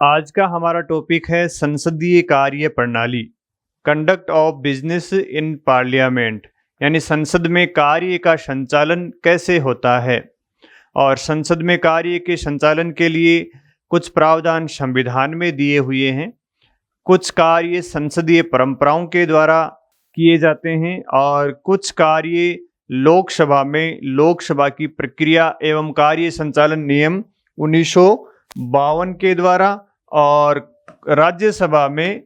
आज का हमारा टॉपिक है संसदीय कार्य प्रणाली, conduct of business in parliament. यानी संसद में कार्य का संचालन कैसे होता है। और संसद में कार्य के संचालन के लिए कुछ प्रावधान संविधान में दिए हुए हैं, कुछ कार्य संसदीय परंपराओं के द्वारा किए जाते हैं और कुछ कार्य लोकसभा में लोकसभा की प्रक्रिया एवं कार्य संचालन नियम 1952 के द्वारा और राज्यसभा में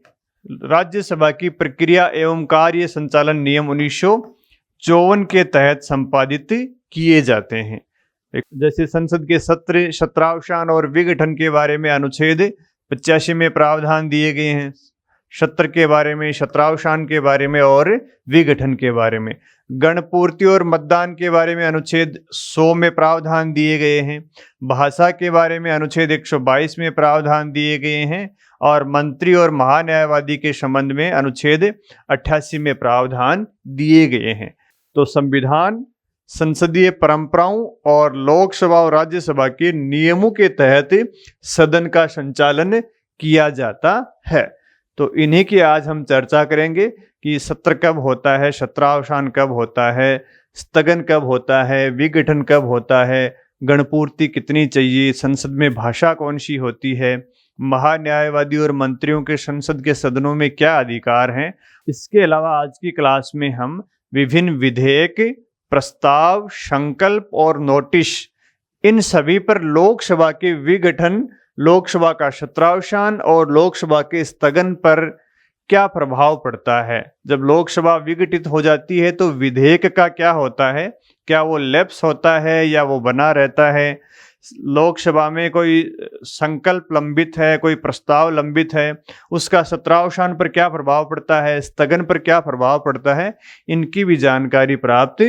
राज्यसभा की प्रक्रिया एवं कार्य संचालन नियम 1954 के तहत संपादित किए जाते हैं। जैसे संसद के सत्र, सत्रावसान और विघटन के बारे में अनुच्छेद 85 में प्रावधान दिए गए हैं, सत्र के बारे में, सत्रावसान के बारे में और विघटन के बारे में। गणपूर्ति और मतदान के बारे में अनुच्छेद 100 में प्रावधान दिए गए हैं। भाषा के बारे में अनुच्छेद 122 में प्रावधान दिए गए हैं और मंत्री और महान्यायवादी के संबंध में अनुच्छेद 88 में प्रावधान दिए गए हैं। तो संविधान संसदीय परंपराओं और लोकसभा और राज्यसभा के नियमों के तहत सदन का संचालन किया जाता है। तो इन्हीं की आज हम चर्चा करेंगे कि सत्र कब होता है, सत्रावसान कब होता है, स्थगन कब होता है, विघटन कब होता है, गणपूर्ति कितनी चाहिए, संसद में भाषा कौन सी होती है, महान्यायवादी और मंत्रियों के संसद के सदनों में क्या अधिकार हैं। इसके अलावा आज की क्लास में हम विभिन्न विधेयक, प्रस्ताव, संकल्प और नोटिस, इन सभी पर लोकसभा के विघटन, लोकसभा का सत्रावसान और लोकसभा के स्थगन पर क्या प्रभाव पड़ता है। जब लोकसभा विघटित हो जाती है तो विधेयक का क्या होता है, क्या वो लैप्स होता है या वो बना रहता है। लोकसभा में कोई संकल्प लंबित है, कोई प्रस्ताव लंबित है, उसका सत्रावसान पर क्या प्रभाव पड़ता है, स्थगन पर क्या प्रभाव पड़ता है, इनकी भी जानकारी प्राप्त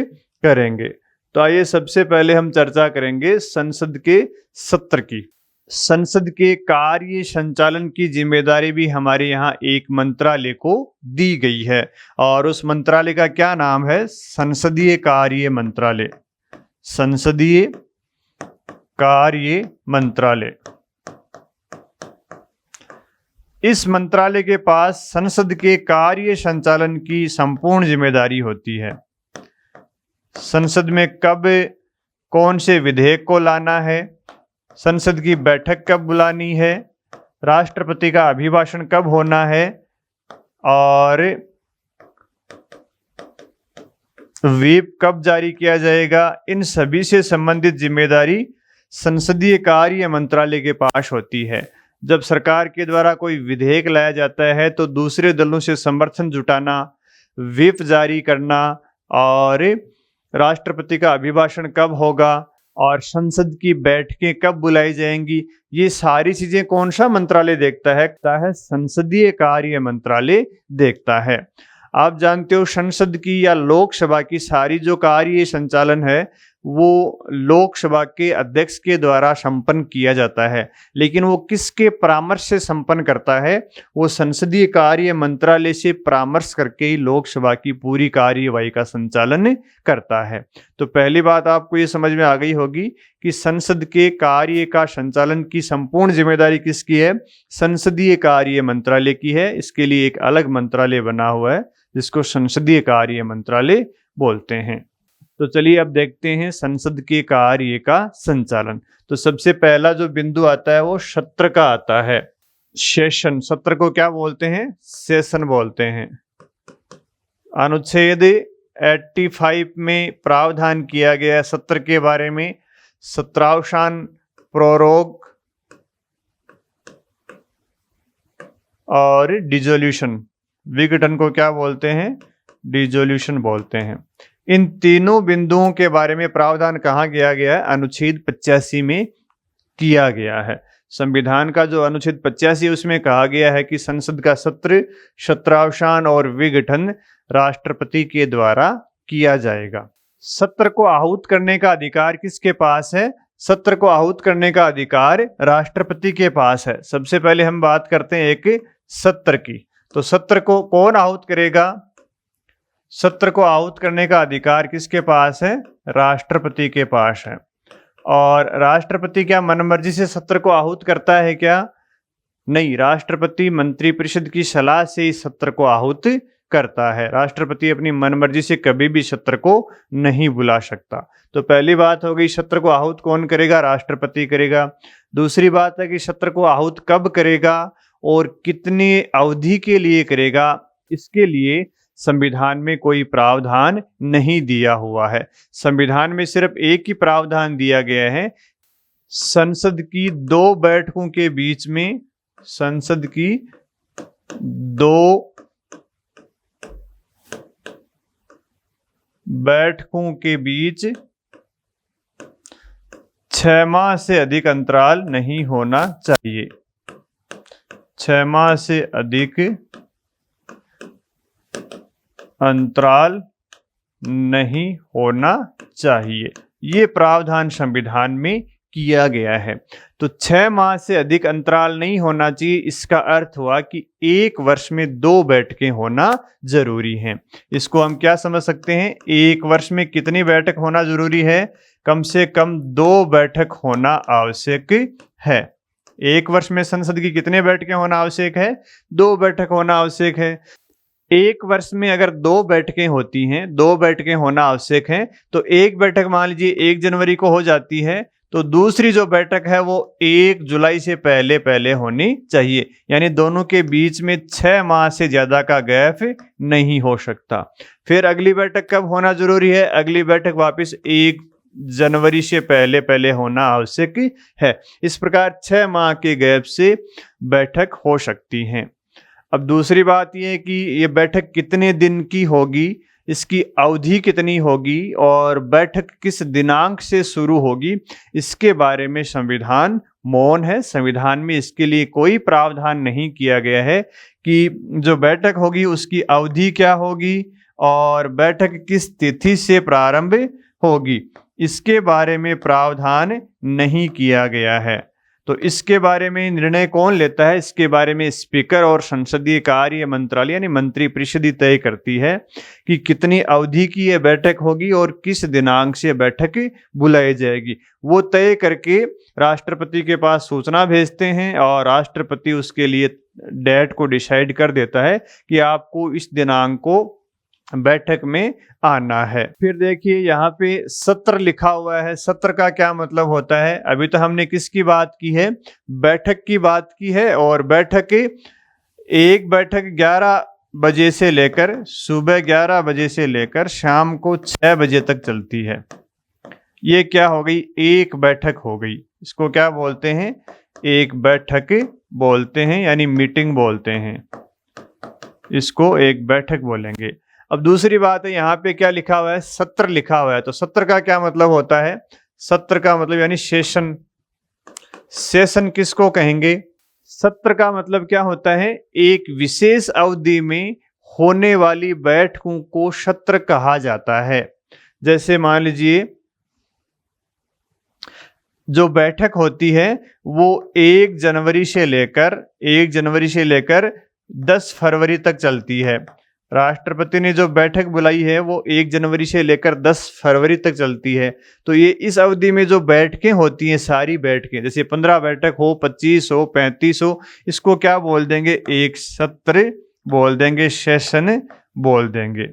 करेंगे। तो आइए सबसे पहले हम चर्चा करेंगे संसद के सत्र की। संसद के कार्य संचालन की जिम्मेदारी भी हमारे यहाँ एक मंत्रालय को दी गई है और उस मंत्रालय का क्या नाम है, संसदीय कार्य मंत्रालय। संसदीय कार्य मंत्रालय। इस मंत्रालय के पास संसद के कार्य संचालन की संपूर्ण जिम्मेदारी होती है। संसद में कब कौन से विधेयक को लाना है, संसद की बैठक कब बुलानी है, राष्ट्रपति का अभिभाषण कब होना है और व्हिप कब जारी किया जाएगा, इन सभी से संबंधित जिम्मेदारी संसदीय कार्य मंत्रालय के पास होती है। जब सरकार के द्वारा कोई विधेयक लाया जाता है तो दूसरे दलों से समर्थन जुटाना, व्हिप जारी करना और राष्ट्रपति का अभिभाषण कब होगा और संसद की बैठकें कब बुलाई जाएंगी, ये सारी चीजें कौन सा मंत्रालय देखता है, संसदीय कार्य मंत्रालय देखता है। आप जानते हो संसद की या लोकसभा की सारी जो कार्य संचालन है वो लोकसभा के अध्यक्ष के द्वारा संपन्न किया जाता है, लेकिन वो किसके परामर्श से संपन्न करता है, वो संसदीय कार्य मंत्रालय से परामर्श करके ही लोकसभा की पूरी कार्यवाही का संचालन करता है। तो पहली बात आपको ये समझ में आ गई होगी कि संसद के कार्य का संचालन की संपूर्ण जिम्मेदारी किसकी है, संसदीय कार्य मंत्रालय की है। इसके लिए एक अलग मंत्रालय बना हुआ है जिसको संसदीय कार्य मंत्रालय बोलते हैं। तो चलिए अब देखते हैं संसद के कार्य का संचालन। तो सबसे पहला जो बिंदु आता है वो सत्र का आता है, सेशन। सत्र को क्या बोलते हैं, सेशन बोलते हैं। अनुच्छेद 85 में प्रावधान किया गया सत्र के बारे में, सत्रावसान, प्रोरोग और डिसोल्यूशन। विघटन को क्या बोलते हैं, डिसोल्यूशन बोलते हैं। इन तीनों बिंदुओं के बारे में प्रावधान कहाँ किया गया है, अनुच्छेद 85 में किया गया है। संविधान का जो अनुच्छेद 85 उसमें कहा गया है कि संसद का सत्र, सत्रावसान और विघटन राष्ट्रपति के द्वारा किया जाएगा। सत्र को आहूत करने का अधिकार किसके पास है, सत्र को आहूत करने का अधिकार राष्ट्रपति के पास है। सबसे पहले हम बात करते हैं एक सत्र की। तो सत्र को कौन आहूत करेगा, सत्र को आहूत करने का अधिकार किसके पास है, राष्ट्रपति के पास है। और राष्ट्रपति क्या मनमर्जी से सत्र को आहूत करता है क्या, नहीं, राष्ट्रपति मंत्रिपरिषद की सलाह से इस सत्र को आहूत करता है। राष्ट्रपति अपनी मनमर्जी से कभी भी सत्र को नहीं बुला सकता। तो पहली बात हो गई, सत्र को आहूत कौन करेगा? राष्ट्रपति करेगा। दूसरी बात है कि सत्र को आहूत कब करेगा और कितनी अवधि के लिए करेगा, इसके लिए संविधान में कोई प्रावधान नहीं दिया हुआ है। संविधान में सिर्फ एक ही प्रावधान दिया गया है, संसद की 2 बैठकों के बीच में, संसद की 2 बैठकों के बीच 6 माह से अधिक अंतराल नहीं होना चाहिए। 6 माह से अधिक अंतराल नहीं होना चाहिए, ये प्रावधान संविधान में किया गया है। तो 6 माह से अधिक अंतराल नहीं होना चाहिए, इसका अर्थ हुआ कि 1 वर्ष में 2 बैठकें होना जरूरी हैं। इसको हम क्या समझ सकते हैं? 1 वर्ष में कितनी बैठक होना जरूरी है? कम से कम 2 बैठक होना आवश्यक है। 1 वर्ष में संसद की कितने बैठकें होना आवश्यक है? 2 बैठक होना आवश्यक है। 1 वर्ष में अगर 2 बैठकें होती हैं, 2 बैठकें होना आवश्यक है, तो एक बैठक मान लीजिए 1 जनवरी को हो जाती है, तो दूसरी जो बैठक है वो 1 जुलाई से पहले पहले होनी चाहिए। यानी दोनों के बीच में 6 माह से ज्यादा का गैप नहीं हो सकता। फिर अगली बैठक कब होना जरूरी है? अगली बैठक वापस 1 जनवरी से पहले पहले होना आवश्यक है। इस प्रकार 6 माह के गैप से बैठक हो सकती हैं। अब दूसरी बात यह है कि ये बैठक कितने दिन की होगी, इसकी अवधि कितनी होगी और बैठक किस दिनांक से शुरू होगी, इसके बारे में संविधान मौन है। संविधान में इसके लिए कोई प्रावधान नहीं किया गया है कि जो बैठक होगी उसकी अवधि क्या होगी और बैठक किस तिथि से प्रारंभ होगी, इसके बारे में प्रावधान नहीं किया गया है। तो इसके बारे में निर्णय कौन लेता है? इसके बारे में स्पीकर और संसदीय कार्य मंत्रालय यानी मंत्रिपरिषद ही तय करती है कि कितनी अवधि की यह बैठक होगी और किस दिनांक से बैठक बुलाई जाएगी। वो तय करके राष्ट्रपति के पास सूचना भेजते हैं और राष्ट्रपति उसके लिए डेट को डिसाइड कर देता है कि आपको इस दिनांक को बैठक में आना है। फिर देखिए यहाँ पे सत्र लिखा हुआ है। सत्र का क्या मतलब होता है? अभी तो हमने किसकी बात की है? बैठक की बात की है। और एक बैठक 11 बजे से लेकर सुबह 11 बजे से लेकर शाम को 6 बजे तक चलती है। ये क्या हो गई? एक बैठक हो गई। इसको क्या बोलते हैं? एक बैठक बोलते हैं, यानी मीटिंग बोलते हैं। इसको एक बैठक बोलेंगे। अब दूसरी बात है, यहाँ पे क्या लिखा हुआ है? सत्र लिखा हुआ है। तो सत्र का क्या मतलब होता है? सत्र का मतलब यानी सेशन। सेशन किसको कहेंगे? सत्र का मतलब क्या होता है? एक विशेष अवधि में होने वाली बैठकों को सत्र कहा जाता है। जैसे मान लीजिए जो बैठक होती है वो 1 जनवरी से लेकर 10 फरवरी तक चलती है। राष्ट्रपति ने जो बैठक बुलाई है वो 1 जनवरी से लेकर 10 फरवरी तक चलती है। तो ये इस अवधि में जो बैठकें होती हैं, सारी बैठकें, जैसे 15 बैठक हो, 25 हो, 35 हो, इसको क्या बोल देंगे? एक सत्र बोल देंगे, सेशन बोल देंगे।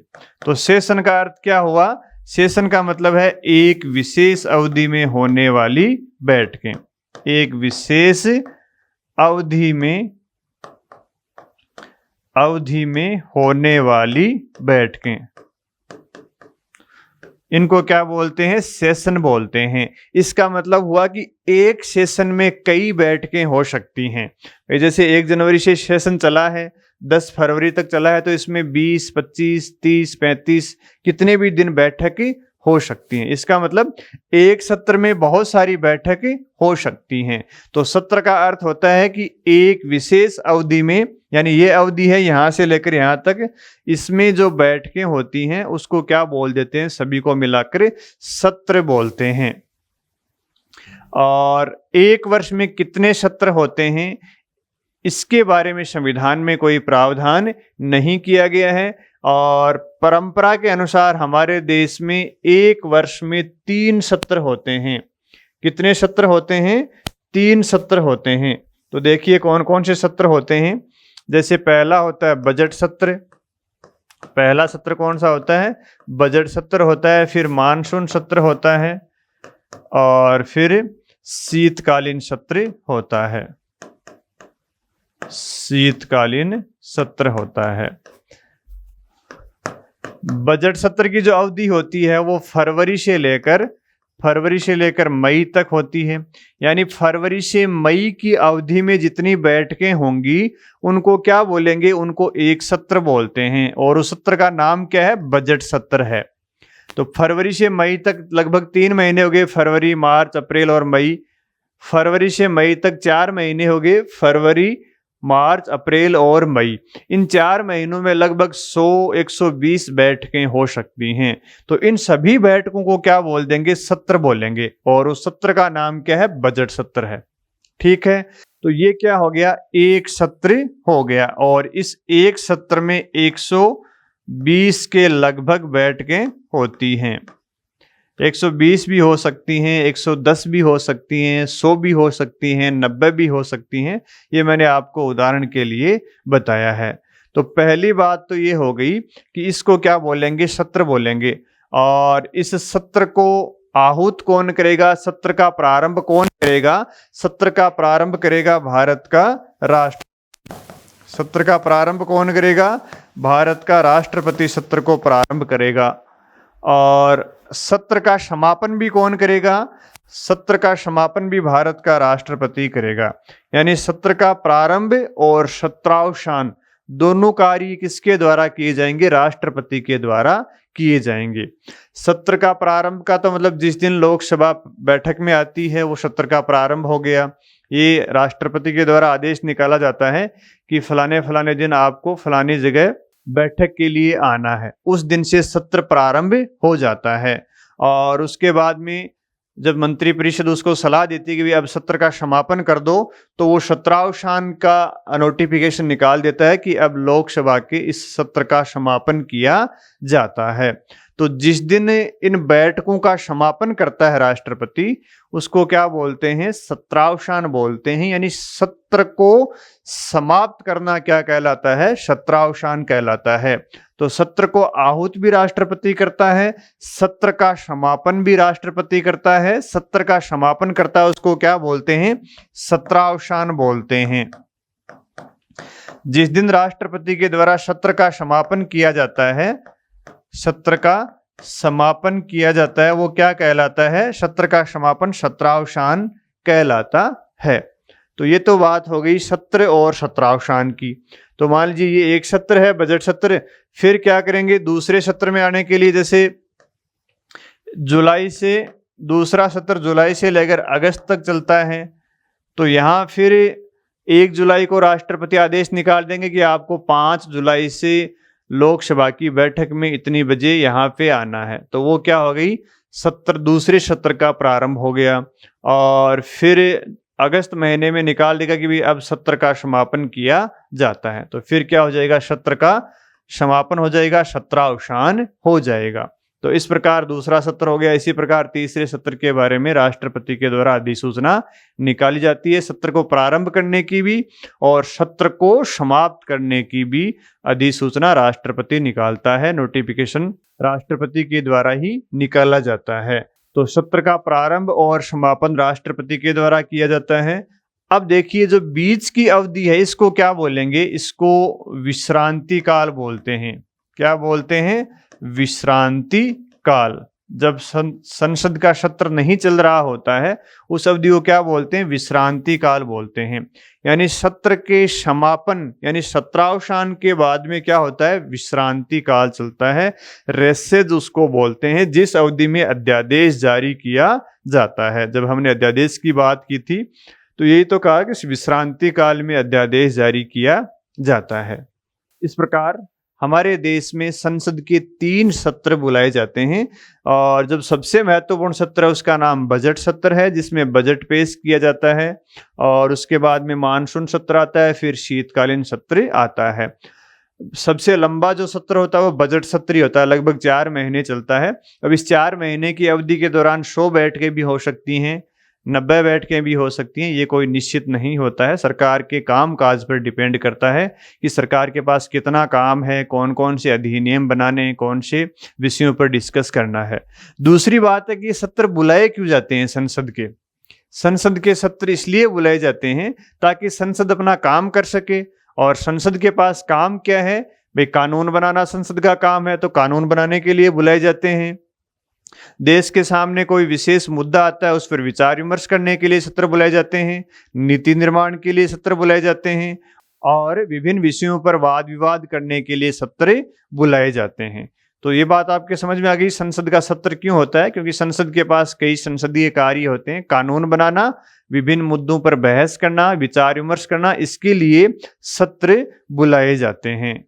तो सेशन का अर्थ क्या हुआ? सेशन का मतलब है एक विशेष अवधि में होने वाली बैठकें। एक विशेष अवधि में होने वाली बैठकें, इनको क्या बोलते हैं? सेशन बोलते हैं। इसका मतलब हुआ कि एक सेशन में कई बैठकें हो सकती हैं। जैसे 1 जनवरी से सेशन चला है, 10 फरवरी तक चला है, तो इसमें 20, 25, 30, 35 कितने भी दिन बैठक हो सकती हैं। इसका मतलब एक सत्र में बहुत सारी बैठकें हो सकती हैं। तो सत्र का अर्थ होता है कि एक विशेष अवधि में, यानी ये अवधि है यहाँ से लेकर यहाँ तक, इसमें जो बैठकें होती हैं उसको क्या बोल देते हैं? सभी को मिलाकर सत्र बोलते हैं। और 1 वर्ष में कितने सत्र होते हैं, इसके बारे में संविधान में कोई प्रावधान नहीं किया गया है। और परंपरा के अनुसार हमारे देश में 1 वर्ष में 3 सत्र होते हैं। कितने सत्र होते हैं? 3 सत्र होते हैं। तो देखिए कौन कौन से सत्र होते हैं। जैसे पहला होता है बजट सत्र, पहला सत्र कौन सा होता है, बजट सत्र होता है। फिर मानसून सत्र होता है और फिर शीतकालीन सत्र होता है, शीतकालीन सत्र होता है। बजट सत्र की जो अवधि होती है वो फरवरी से लेकर मई तक होती है। यानी फरवरी से मई की अवधि में जितनी बैठकें होंगी उनको क्या बोलेंगे, उनको एक सत्र बोलते हैं और उस सत्र का नाम क्या है, बजट सत्र है। तो फरवरी से मई तक लगभग 3 महीने हो गए, फरवरी मार्च अप्रैल और मई। फरवरी से मई तक 4 महीने हो गए, फरवरी मार्च अप्रैल और मई। इन 4 महीनों में लगभग 100-120 बैठकें हो सकती हैं। तो इन सभी बैठकों को क्या बोल देंगे, सत्र बोलेंगे और उस सत्र का नाम क्या है, बजट सत्र है। ठीक है, तो ये क्या हो गया, एक सत्र हो गया और इस एक सत्र में 120 के लगभग बैठकें होती हैं। 120 भी हो सकती हैं, 110 भी हो सकती हैं, 100 भी हो सकती हैं, 90 भी हो सकती हैं। ये मैंने आपको उदाहरण के लिए बताया है। तो पहली बात तो ये हो गई कि इसको क्या बोलेंगे, सत्र बोलेंगे। और इस सत्र को आहूत कौन करेगा, सत्र का प्रारंभ कौन करेगा, सत्र का प्रारंभ करेगा भारत का राष्ट्र। सत्र का प्रारंभ कौन करेगा, भारत का राष्ट्रपति सत्र को प्रारंभ करेगा। और सत्र का समापन भी कौन करेगा, सत्र का समापन भी भारत का राष्ट्रपति करेगा। यानी सत्र का प्रारंभ और सत्रावसान दोनों कार्य किसके द्वारा किए जाएंगे, राष्ट्रपति के द्वारा किए जाएंगे। सत्र का प्रारंभ का तो मतलब जिस दिन लोकसभा बैठक में आती है वो सत्र का प्रारंभ हो गया। ये राष्ट्रपति के द्वारा आदेश निकाला जाता है कि फलाने फलाने दिन आपको फलानी जगह बैठक के लिए आना है, उस दिन से सत्र प्रारंभ हो जाता है। और उसके बाद में जब मंत्रिपरिषद उसको सलाह देती है कि भाई अब सत्र का समापन कर दो, तो वो सत्रावसान का नोटिफिकेशन निकाल देता है कि अब लोकसभा के इस सत्र का समापन किया जाता है। तो जिस दिन इन बैठकों का समापन करता है राष्ट्रपति, उसको क्या बोलते हैं, सत्रावसान बोलते हैं। यानी सत्र को समाप्त करना क्या कहलाता है, सत्रावसान कहलाता है। तो सत्र को आहूत भी राष्ट्रपति करता है, सत्र का समापन भी राष्ट्रपति करता है। सत्र का समापन करता है उसको क्या बोलते हैं, सत्रावसान बोलते हैं। जिस दिन राष्ट्रपति के द्वारा सत्र का समापन किया जाता है, सत्र का समापन किया जाता है, वो क्या कहलाता है, सत्र का समापन सत्रावसान कहलाता है। तो ये तो बात हो गई सत्र और सत्रावसान की। तो मान लीजिए ये एक सत्र है, बजट सत्र। फिर क्या करेंगे, दूसरे सत्र में आने के लिए, जैसे जुलाई से दूसरा सत्र जुलाई से लेकर अगस्त तक चलता है, तो यहाँ फिर 1 जुलाई को राष्ट्रपति आदेश निकाल देंगे कि आपको 5 जुलाई से लोकसभा की बैठक में इतनी बजे यहाँ पे आना है। तो वो क्या हो गई, सत्र, दूसरे सत्र का प्रारंभ हो गया। और फिर अगस्त महीने में निकाल देगा कि भाई अब सत्र का समापन किया जाता है। तो फिर क्या हो जाएगा, सत्र का समापन हो जाएगा, सत्रावसान हो जाएगा। तो इस प्रकार दूसरा सत्र हो गया। इसी प्रकार तीसरे सत्र के बारे में राष्ट्रपति के द्वारा अधिसूचना निकाली जाती है, सत्र को प्रारंभ करने की भी और सत्र को समाप्त करने की भी अधिसूचना राष्ट्रपति निकालता है। नोटिफिकेशन राष्ट्रपति के द्वारा ही निकाला जाता है। तो सत्र का प्रारंभ और समापन राष्ट्रपति के द्वारा किया जाता है। अब देखिए जो बीच की अवधि है इसको क्या बोलेंगे, इसको विश्रांति काल बोलते हैं। क्या बोलते हैं, विश्रांति काल। जब संसद का सत्र नहीं चल रहा होता है उस अवधि को क्या बोलते हैं, विश्रांति काल बोलते हैं। यानी सत्र के समापन यानी सत्रावसान के बाद में क्या होता है, विश्रांति काल चलता है। रेसेज उसको बोलते हैं, जिस अवधि में अध्यादेश जारी किया जाता है। जब हमने अध्यादेश की बात की थी तो यही तो कहा कि विश्रांति काल में अध्यादेश जारी किया जाता है। इस प्रकार हमारे देश में संसद के 3 सत्र बुलाए जाते हैं और जब सबसे महत्वपूर्ण सत्र है उसका नाम बजट सत्र है, जिसमें बजट पेश किया जाता है। और उसके बाद में मानसून सत्र आता है, फिर शीतकालीन सत्र आता है। सबसे लंबा जो सत्र होता है वो बजट सत्र ही होता है, लगभग 4 महीने चलता है। अब इस 4 महीने की अवधि के दौरान 100 बैठकें भी हो सकती हैं, 90 बैठकें भी हो सकती हैं, ये कोई निश्चित नहीं होता है। सरकार के काम-काज पर डिपेंड करता है कि सरकार के पास कितना काम है, कौन-कौन से अधिनियम बनाने हैं, कौन से विषयों पर डिस्कस करना है। दूसरी बात है कि ये सत्र बुलाए क्यों जाते हैं संसद के? संसद के सत्र इसलिए बुलाए जाते हैं ताकि संसद अपना काम कर सके, और संसद के पास काम क्या है? भाई कानून बनाना संसद का काम है, तो कानून बनाने के लिए बुलाए जाते हैं। देश के सामने कोई विशेष मुद्दा आता है, उस पर विचार विमर्श करने के लिए सत्र बुलाए जाते हैं, नीति निर्माण के लिए सत्र बुलाए जाते हैं, और विभिन्न विषयों पर वाद विवाद करने के लिए सत्र बुलाए जाते हैं। तो ये बात आपके समझ में आ गई, संसद का सत्र क्यों होता है? क्योंकि संसद के पास कई संसदीय कार्य होते हैं, कानून बनाना, विभिन्न मुद्दों पर बहस करना, विचार विमर्श करना, इसके लिए सत्र बुलाए जाते हैं।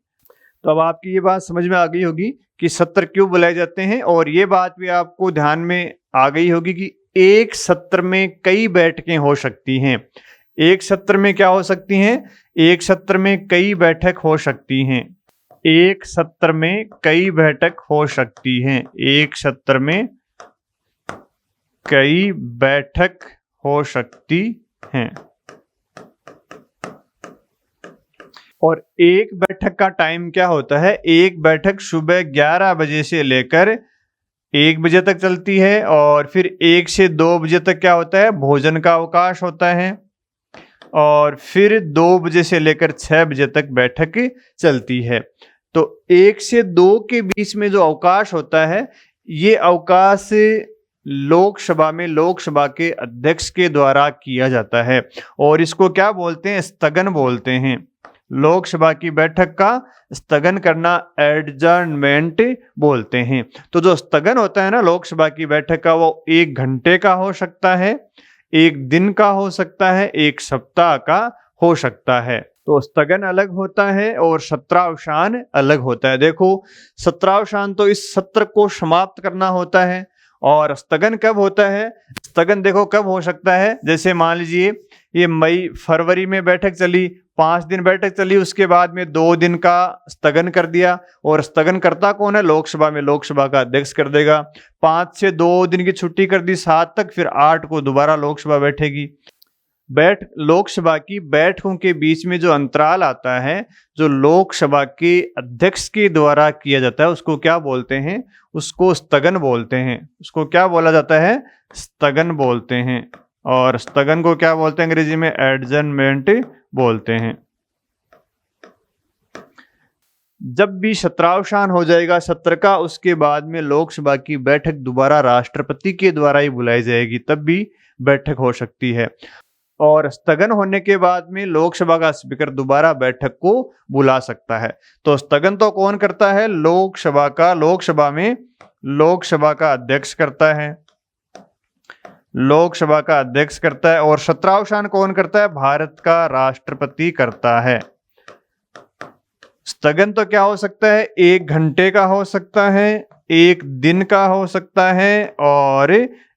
तो अब आपकी ये बात समझ में आ गई होगी कि सत्र क्यों बुलाए जाते हैं, और ये बात भी आपको ध्यान में आ गई होगी कि एक सत्र में कई बैठकें हो सकती हैं। एक सत्र में क्या हो सकती हैं? एक सत्र में कई बैठक हो सकती हैं। एक सत्र में कई बैठक हो सकती हैं। एक सत्र में कई बैठक हो सकती हैं। और एक बैठक का टाइम क्या होता है? एक बैठक सुबह 11 बजे से लेकर 1 बजे तक चलती है, और फिर 1 से 2 बजे तक क्या होता है? भोजन का अवकाश होता है, और फिर 2 बजे से लेकर 6 बजे तक बैठक चलती है। तो 1 से 2 के बीच में जो अवकाश होता है, ये अवकाश लोकसभा में लोकसभा के अध्यक्ष के द्वारा किया जाता है, और इसको क्या बोलते हैं? स्थगन बोलते हैं। लोकसभा की बैठक का स्थगन करना एडजर्नमेंट बोलते हैं। तो जो स्थगन होता है ना लोकसभा की बैठक का, वो 1 घंटे का हो सकता है, 1 दिन का हो सकता है, 1 सप्ताह का हो सकता है। तो स्थगन अलग होता है और सत्रावसान अलग होता है। देखो, सत्रावसान तो इस सत्र को समाप्त करना होता है, और स्थगन कब होता है? स्थगन देखो कब हो सकता है, जैसे मान लीजिए ये मई फरवरी में बैठक चली, 5 दिन बैठक चली, उसके बाद में 2 दिन का स्थगन कर दिया, और स्थगन करता कौन है? लोकसभा में लोकसभा का अध्यक्ष कर देगा। 5 से 2 दिन की छुट्टी कर दी, 7 तक, फिर 8 को दोबारा लोकसभा बैठेगी। लोकसभा की बैठकों के बीच में जो अंतराल आता है, जो लोकसभा के अध्यक्ष के द्वारा किया जाता है, उसको क्या बोलते हैं? उसको स्थगन बोलते हैं। उसको क्या बोला जाता है? स्थगन बोलते हैं। और स्थगन को क्या बोलते हैं अंग्रेजी में? एडजर्नमेंट बोलते हैं। जब भी सत्रावसान हो जाएगा सत्र का, उसके बाद में लोकसभा की बैठक दोबारा राष्ट्रपति के द्वारा ही बुलाई जाएगी, तब भी बैठक हो सकती है। और स्थगन होने के बाद में लोकसभा का स्पीकर दोबारा बैठक को बुला सकता है। तो स्थगन तो कौन करता है? लोकसभा का, लोकसभा में लोकसभा का अध्यक्ष करता है, लोकसभा का अध्यक्ष करता है। और सत्रावसान कौन करता है? भारत का राष्ट्रपति करता है। स्थगन तो क्या हो सकता है? 1 घंटे का हो सकता है, 1 दिन का हो सकता है, और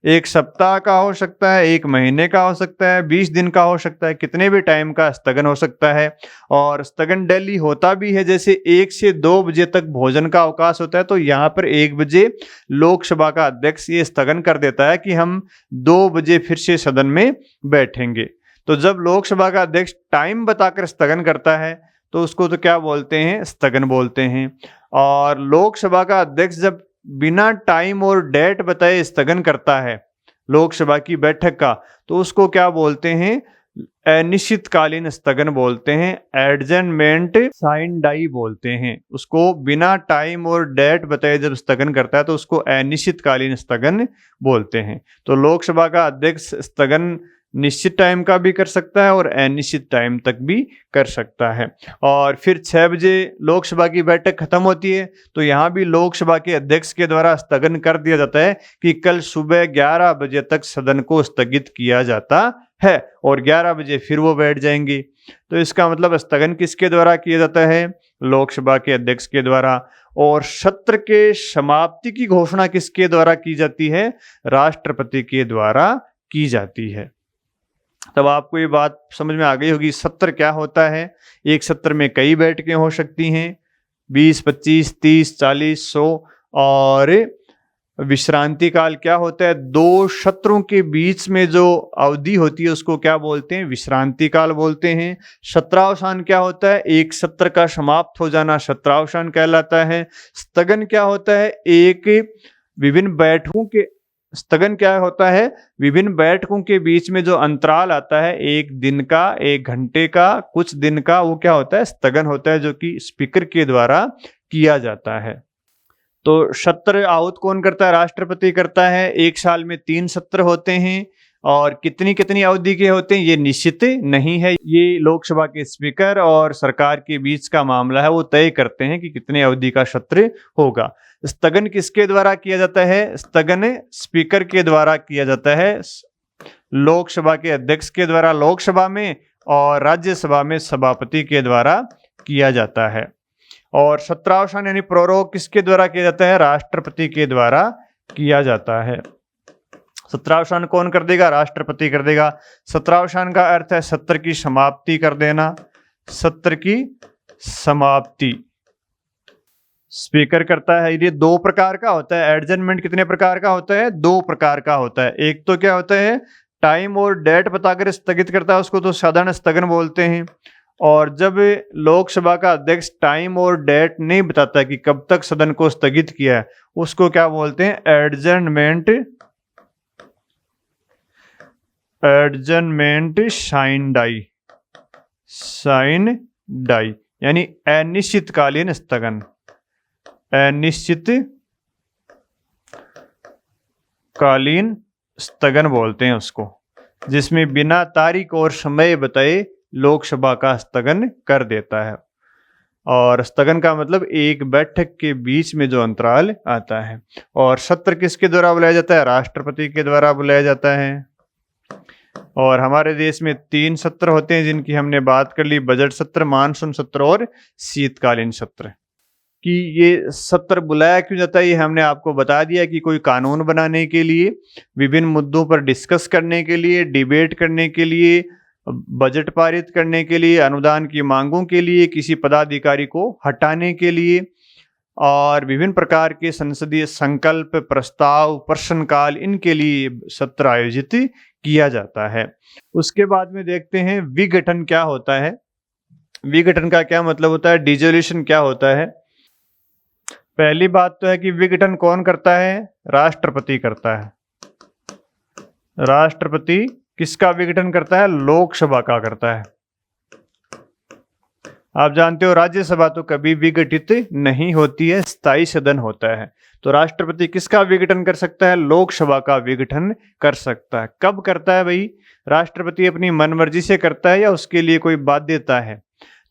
1 सप्ताह का हो सकता है, 1 महीने का हो सकता है, 20 दिन का हो सकता है, कितने भी टाइम का स्थगन हो सकता है। और स्थगन डेली होता भी है, जैसे 1 से 2 बजे तक भोजन का अवकाश होता है, तो यहाँ पर 1 बजे लोकसभा का अध्यक्ष ये स्थगन कर देता है कि हम 2 बजे फिर से सदन में बैठेंगे। तो जब लोकसभा का अध्यक्ष टाइम बताकर स्थगन करता है, तो उसको तो क्या बोलते हैं? स्थगन बोलते हैं। और लोकसभा का अध्यक्ष जब बिना टाइम और डेट बताए स्थगन करता है लोकसभा की बैठक का, तो उसको क्या बोलते हैं? अनिश्चितकालीन स्थगन बोलते हैं, एडजर्नमेंट साइन डाई बोलते हैं। उसको बिना टाइम और डेट बताए जब स्थगन करता है, तो उसको अनिश्चितकालीन स्थगन बोलते हैं। तो लोकसभा का अध्यक्ष स्थगन निश्चित टाइम का भी कर सकता है और अनिश्चित टाइम तक भी कर सकता है। और फिर 6 बजे लोकसभा की बैठक खत्म होती है, तो यहाँ भी लोकसभा के अध्यक्ष के द्वारा स्थगन कर दिया जाता है कि कल सुबह 11 बजे तक सदन को स्थगित किया जाता है, और 11 बजे फिर वो बैठ जाएंगे। तो इसका मतलब स्थगन किसके द्वारा किया जाता है? लोकसभा के अध्यक्ष के द्वारा। और सत्र के समाप्ति की घोषणा किसके द्वारा की जाती है? राष्ट्रपति के द्वारा की जाती है। तब आपको ये बात समझ में आ गई होगी सत्र क्या होता है। एक सत्र में कई बैठकें हो सकती हैं, 20, 25, 30, 40, 100, और विश्रांति काल क्या होता है? दो सत्रों के बीच में जो अवधि होती है उसको क्या बोलते हैं? विश्रांति काल बोलते हैं। सत्रावसान क्या होता है? एक सत्र का समाप्त हो जाना सत्रावसान कहलाता है। स्थगन क्या होता है? विभिन्न बैठकों के स्थगन क्या होता है? विभिन्न बैठकों के बीच में जो अंतराल आता है, एक दिन का, एक घंटे का, कुछ दिन का, वो क्या होता है? स्थगन होता है, जो कि स्पीकर के द्वारा किया जाता है। तो सत्र आहूत कौन करता है? राष्ट्रपति करता है। एक साल में 3 सत्र होते हैं और कितनी कितनी अवधि के होते हैं ये निश्चित नहीं है। ये लोकसभा के स्पीकर और सरकार के बीच का मामला है, वो तय करते हैं कि कितने अवधि का सत्र होगा। स्थगन किसके द्वारा किया जाता है? स्थगन स्पीकर के द्वारा किया जाता है, लोकसभा के अध्यक्ष के द्वारा लोकसभा में और राज्यसभा में सभापति के द्वारा किया जाता है। और सत्रावसान यानी प्रोरोग किसके द्वारा किया जाता है? राष्ट्रपति के द्वारा किया जाता है। सत्रावसान कौन कर देगा? राष्ट्रपति कर देगा। सत्रावसान का अर्थ है सत्र की समाप्ति कर देना, सत्र की समाप्ति स्पीकर करता है। ये 2 प्रकार का होता है। एडजर्नमेंट कितने प्रकार का होता है? 2 प्रकार का होता है। एक तो क्या होता है, टाइम और डेट बताकर स्थगित करता है, उसको तो साधारण स्थगन बोलते हैं। और जब लोकसभा का अध्यक्ष टाइम और डेट नहीं बताता कि कब तक सदन को स्थगित किया है, उसको क्या बोलते हैं? Adjournment. Adjournment sine die, sine die यानी अनिश्चितकालीन स्थगन, अनिश्चित कालीन स्थगन बोलते हैं उसको, जिसमें बिना तारीख और समय बताए लोकसभा का स्थगन कर देता है। और स्थगन का मतलब एक बैठक के बीच में जो अंतराल आता है। और सत्र किसके द्वारा बुलाया जाता है? राष्ट्रपति के द्वारा बुलाया जाता है। और हमारे देश में 3 सत्र होते हैं जिनकी हमने बात कर ली, बजट सत्र, मानसून सत्र और शीतकालीन सत्र। कि ये सत्र बुलाया क्यों जाता है ये हमने आपको बता दिया कि कोई कानून बनाने के लिए, विभिन्न मुद्दों पर डिस्कस करने के लिए, डिबेट करने के लिए, बजट पारित करने के लिए, अनुदान की मांगों के लिए, किसी पदाधिकारी को हटाने के लिए, और विभिन्न प्रकार के संसदीय संकल्प, प्रस्ताव, प्रश्नकाल, इनके लिए सत्र आयोजित किया जाता है। उसके बाद में देखते हैं विघटन क्या होता है। विघटन का क्या मतलब होता है? डिसोल्यूशन क्या होता है? पहली बात तो है कि विघटन कौन करता है? राष्ट्रपति करता है। राष्ट्रपति किसका विघटन करता है? लोकसभा का करता है। आप जानते हो राज्यसभा तो कभी विघटित नहीं होती है, स्थायी सदन होता है। तो राष्ट्रपति किसका विघटन कर सकता है? लोकसभा का विघटन कर सकता है। कब करता है भाई? राष्ट्रपति अपनी मनमर्जी से करता है या उसके लिए कोई बाध्यता है?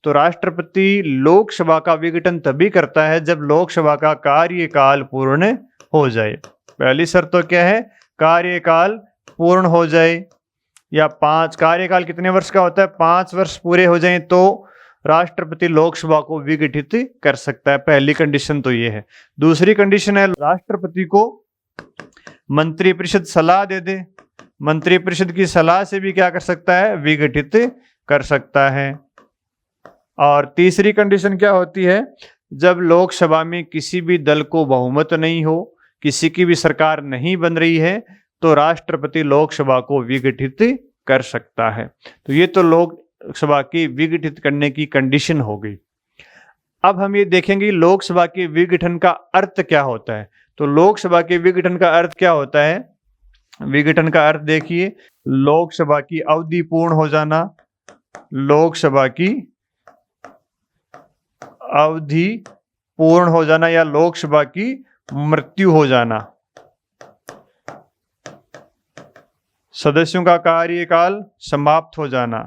तो राष्ट्रपति लोकसभा का विघटन तभी करता है जब लोकसभा का कार्यकाल पूर्ण हो जाए। पहली शर्त तो क्या है? कार्यकाल पूर्ण हो जाए, या 5 कार्यकाल कितने वर्ष का होता है? 5 वर्ष पूरे हो जाएं तो राष्ट्रपति लोकसभा को विघटित कर सकता है। पहली कंडीशन तो ये है। दूसरी कंडीशन है राष्ट्रपति को मंत्रिपरिषद सलाह दे दे। मंत्रिपरिषद की सलाह से भी क्या कर सकता है? विघटित कर सकता है। और तीसरी कंडीशन क्या होती है? जब लोकसभा में किसी भी दल को बहुमत नहीं हो, किसी की भी सरकार नहीं बन रही है, तो राष्ट्रपति लोकसभा को विघटित कर सकता है। तो ये तो लोकसभा की विघटित करने की कंडीशन हो गई। अब हम ये देखेंगे लोकसभा के विघटन का अर्थ क्या होता है। तो लोकसभा के विघटन का अर्थ क्या होता है? विघटन का अर्थ देखिए, लोकसभा की अवधि पूर्ण हो जाना, लोकसभा की अवधि पूर्ण हो जाना, या लोकसभा की मृत्यु हो जाना। सदस्यों का कार्यकाल समाप्त हो जाना।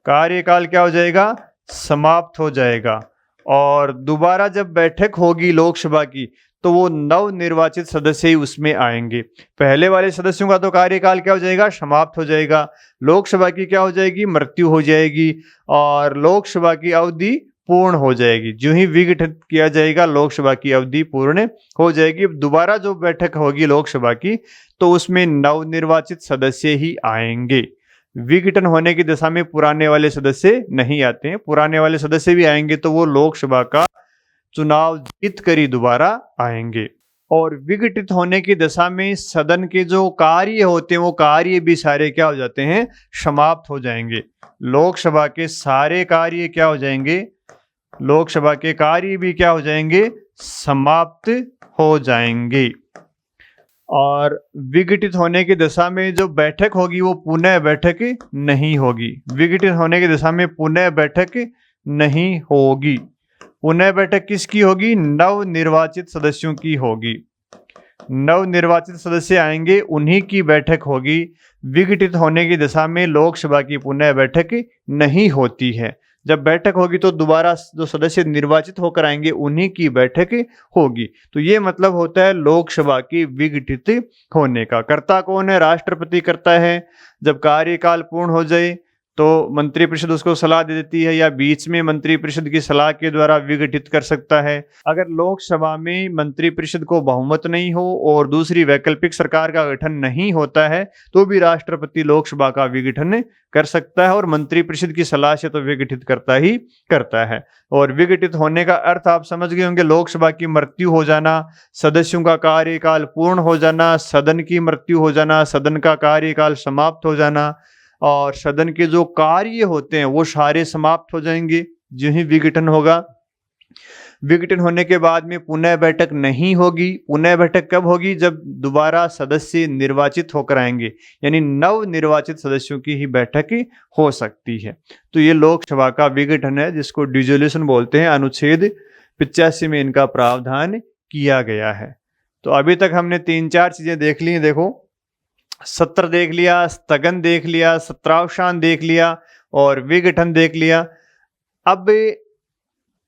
कार्यकाल क्या हो जाएगा? समाप्त हो जाएगा। और दोबारा जब बैठक होगी लोकसभा की तो वो नव निर्वाचित सदस्य ही उसमें आएंगे। पहले वाले सदस्यों का तो कार्यकाल क्या हो जाएगा? समाप्त हो जाएगा। लोकसभा की क्या हो जाएगी? मृत्यु हो जाएगी। और लोकसभा की अवधि पूर्ण हो जाएगी। जो ही विघटित किया जाएगा लोकसभा की अवधि पूर्ण हो जाएगी। दोबारा जो बैठक होगी लोकसभा की तो उसमें नवनिर्वाचित सदस्य ही आएंगे। विघटन होने की दशा में पुराने वाले सदस्य नहीं आते हैं। पुराने वाले सदस्य भी आएंगे तो वो लोकसभा का चुनाव जीत कर ही दोबारा आएंगे। और विघटित होने की दशा में सदन के जो कार्य होते हैं वो कार्य भी सारे क्या हो जाते हैं, समाप्त हो जाएंगे। लोकसभा के सारे कार्य क्या हो जाएंगे, लोकसभा के कार्य भी क्या हो जाएंगे, समाप्त हो जाएंगे। और विघटित होने की दशा में जो बैठक होगी वो पुनः बैठक नहीं होगी। विघटित होने की दशा में पुनः बैठक नहीं होगी। पुनः बैठक किसकी होगी, नव निर्वाचित सदस्यों की होगी। नव निर्वाचित सदस्य आएंगे, उन्हीं की बैठक होगी। विघटित होने की दशा में लोकसभा की पुनः बैठक नहीं होती है। जब बैठक होगी तो दोबारा जो सदस्य निर्वाचित होकर आएंगे उन्हीं की बैठक होगी। तो ये मतलब होता है लोकसभा की विघटित होने का। कर्ता कौन है, राष्ट्रपति करता है। जब कार्यकाल पूर्ण हो जाए तो मंत्रिपरिषद उसको सलाह दे देती है, या बीच में मंत्रिपरिषद की सलाह के द्वारा विघटित कर सकता है। अगर लोकसभा में मंत्रिपरिषद को बहुमत नहीं हो और दूसरी वैकल्पिक सरकार का गठन नहीं होता है तो भी राष्ट्रपति लोकसभा का विघटन कर सकता है, और मंत्रिपरिषद की सलाह से तो विघटित करता ही करता है। और विघटित होने का अर्थ आप समझ गए होंगे, लोकसभा की मृत्यु हो जाना, सदस्यों का कार्यकाल पूर्ण हो जाना, सदन की मृत्यु हो जाना, सदन का कार्यकाल समाप्त हो जाना, और सदन के जो कार्य होते हैं वो सारे समाप्त हो जाएंगे जो ही विघटन होगा। विघटन होने के बाद में पुनः बैठक नहीं होगी। पुनः बैठक कब होगी, जब दोबारा सदस्य निर्वाचित होकर आएंगे, यानी नव निर्वाचित सदस्यों की ही बैठक हो सकती है। तो ये लोकसभा का विघटन है जिसको डिसोल्यूशन बोलते हैं। अनुच्छेद 85 में इनका प्रावधान किया गया है। तो अभी तक हमने 3-4 चीजें देख ली हैं। देखो, सत्र देख लिया, स्थगन देख लिया, सत्रावसान देख लिया और विघटन देख लिया। अब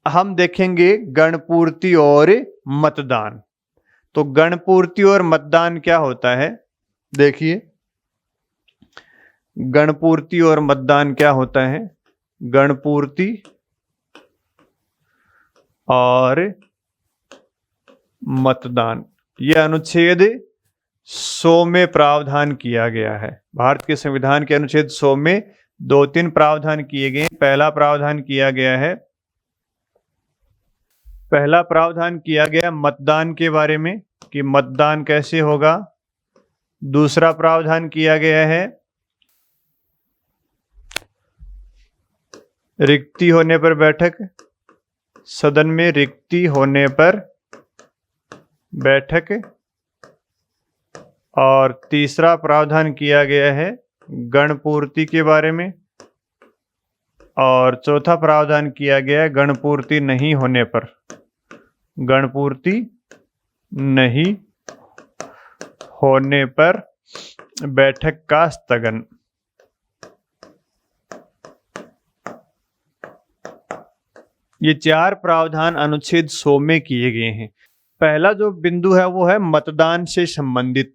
हम देखेंगे गणपूर्ति और मतदान। तो गणपूर्ति और मतदान क्या होता है, देखिए गणपूर्ति और मतदान क्या होता है। गणपूर्ति और मतदान यह अनुच्छेद 100 में प्रावधान किया गया है। भारत के संविधान के अनुच्छेद 100 में 2-3 प्रावधान किए गए। पहला प्रावधान किया गया मतदान के बारे में कि मतदान कैसे होगा। दूसरा प्रावधान किया गया है रिक्ति होने पर बैठक, सदन में रिक्ति होने पर बैठक। और तीसरा प्रावधान किया गया है गणपूर्ति के बारे में, और चौथा प्रावधान किया गया है गणपूर्ति नहीं होने पर, गणपूर्ति नहीं होने पर बैठक का स्थगन। ये 4 प्रावधान अनुच्छेद 100 में किए गए हैं। पहला जो बिंदु है वो है मतदान से संबंधित।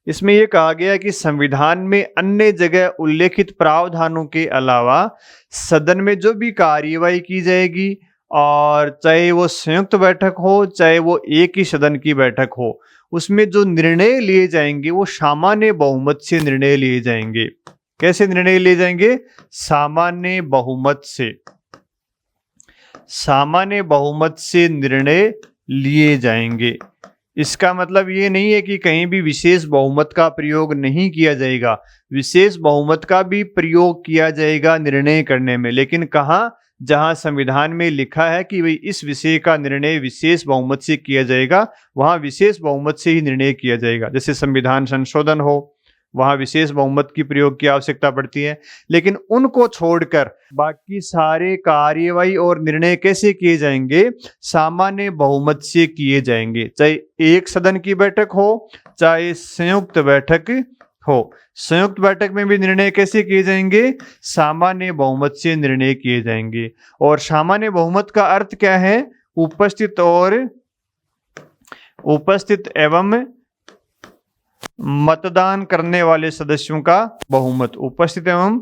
इसमें यह कहा गया कि संविधान में अन्य जगह उल्लेखित प्रावधानों के अलावा सदन में जो भी कार्यवाही की जाएगी, और चाहे वो संयुक्त बैठक हो चाहे वो एक ही सदन की बैठक हो, उसमें जो निर्णय लिए जाएंगे वो सामान्य बहुमत से निर्णय लिए जाएंगे। कैसे निर्णय लिए जाएंगे, सामान्य बहुमत से। सामान्य बहुमत से निर्णय लिए जाएंगे। इसका मतलब ये नहीं है कि कहीं भी विशेष बहुमत का प्रयोग नहीं किया जाएगा। विशेष बहुमत का भी प्रयोग किया जाएगा निर्णय करने में, लेकिन कहाँ, जहां संविधान में लिखा है कि भाई इस विषय का निर्णय विशेष बहुमत से किया जाएगा, वहां विशेष बहुमत से ही निर्णय किया जाएगा। जैसे संविधान संशोधन हो, वहां विशेष बहुमत की प्रयोग की आवश्यकता पड़ती है। लेकिन उनको छोड़कर बाकी सारे कार्यवाही और निर्णय कैसे किए जाएंगे, सामान्य बहुमत से किए जाएंगे। चाहे एक सदन की बैठक हो चाहे संयुक्त बैठक हो। संयुक्त बैठक में भी निर्णय कैसे किए जाएंगे, सामान्य बहुमत से निर्णय किए जाएंगे। और सामान्य बहुमत का अर्थ क्या है, उपस्थित एवं मतदान करने वाले सदस्यों का बहुमत। उपस्थित एवं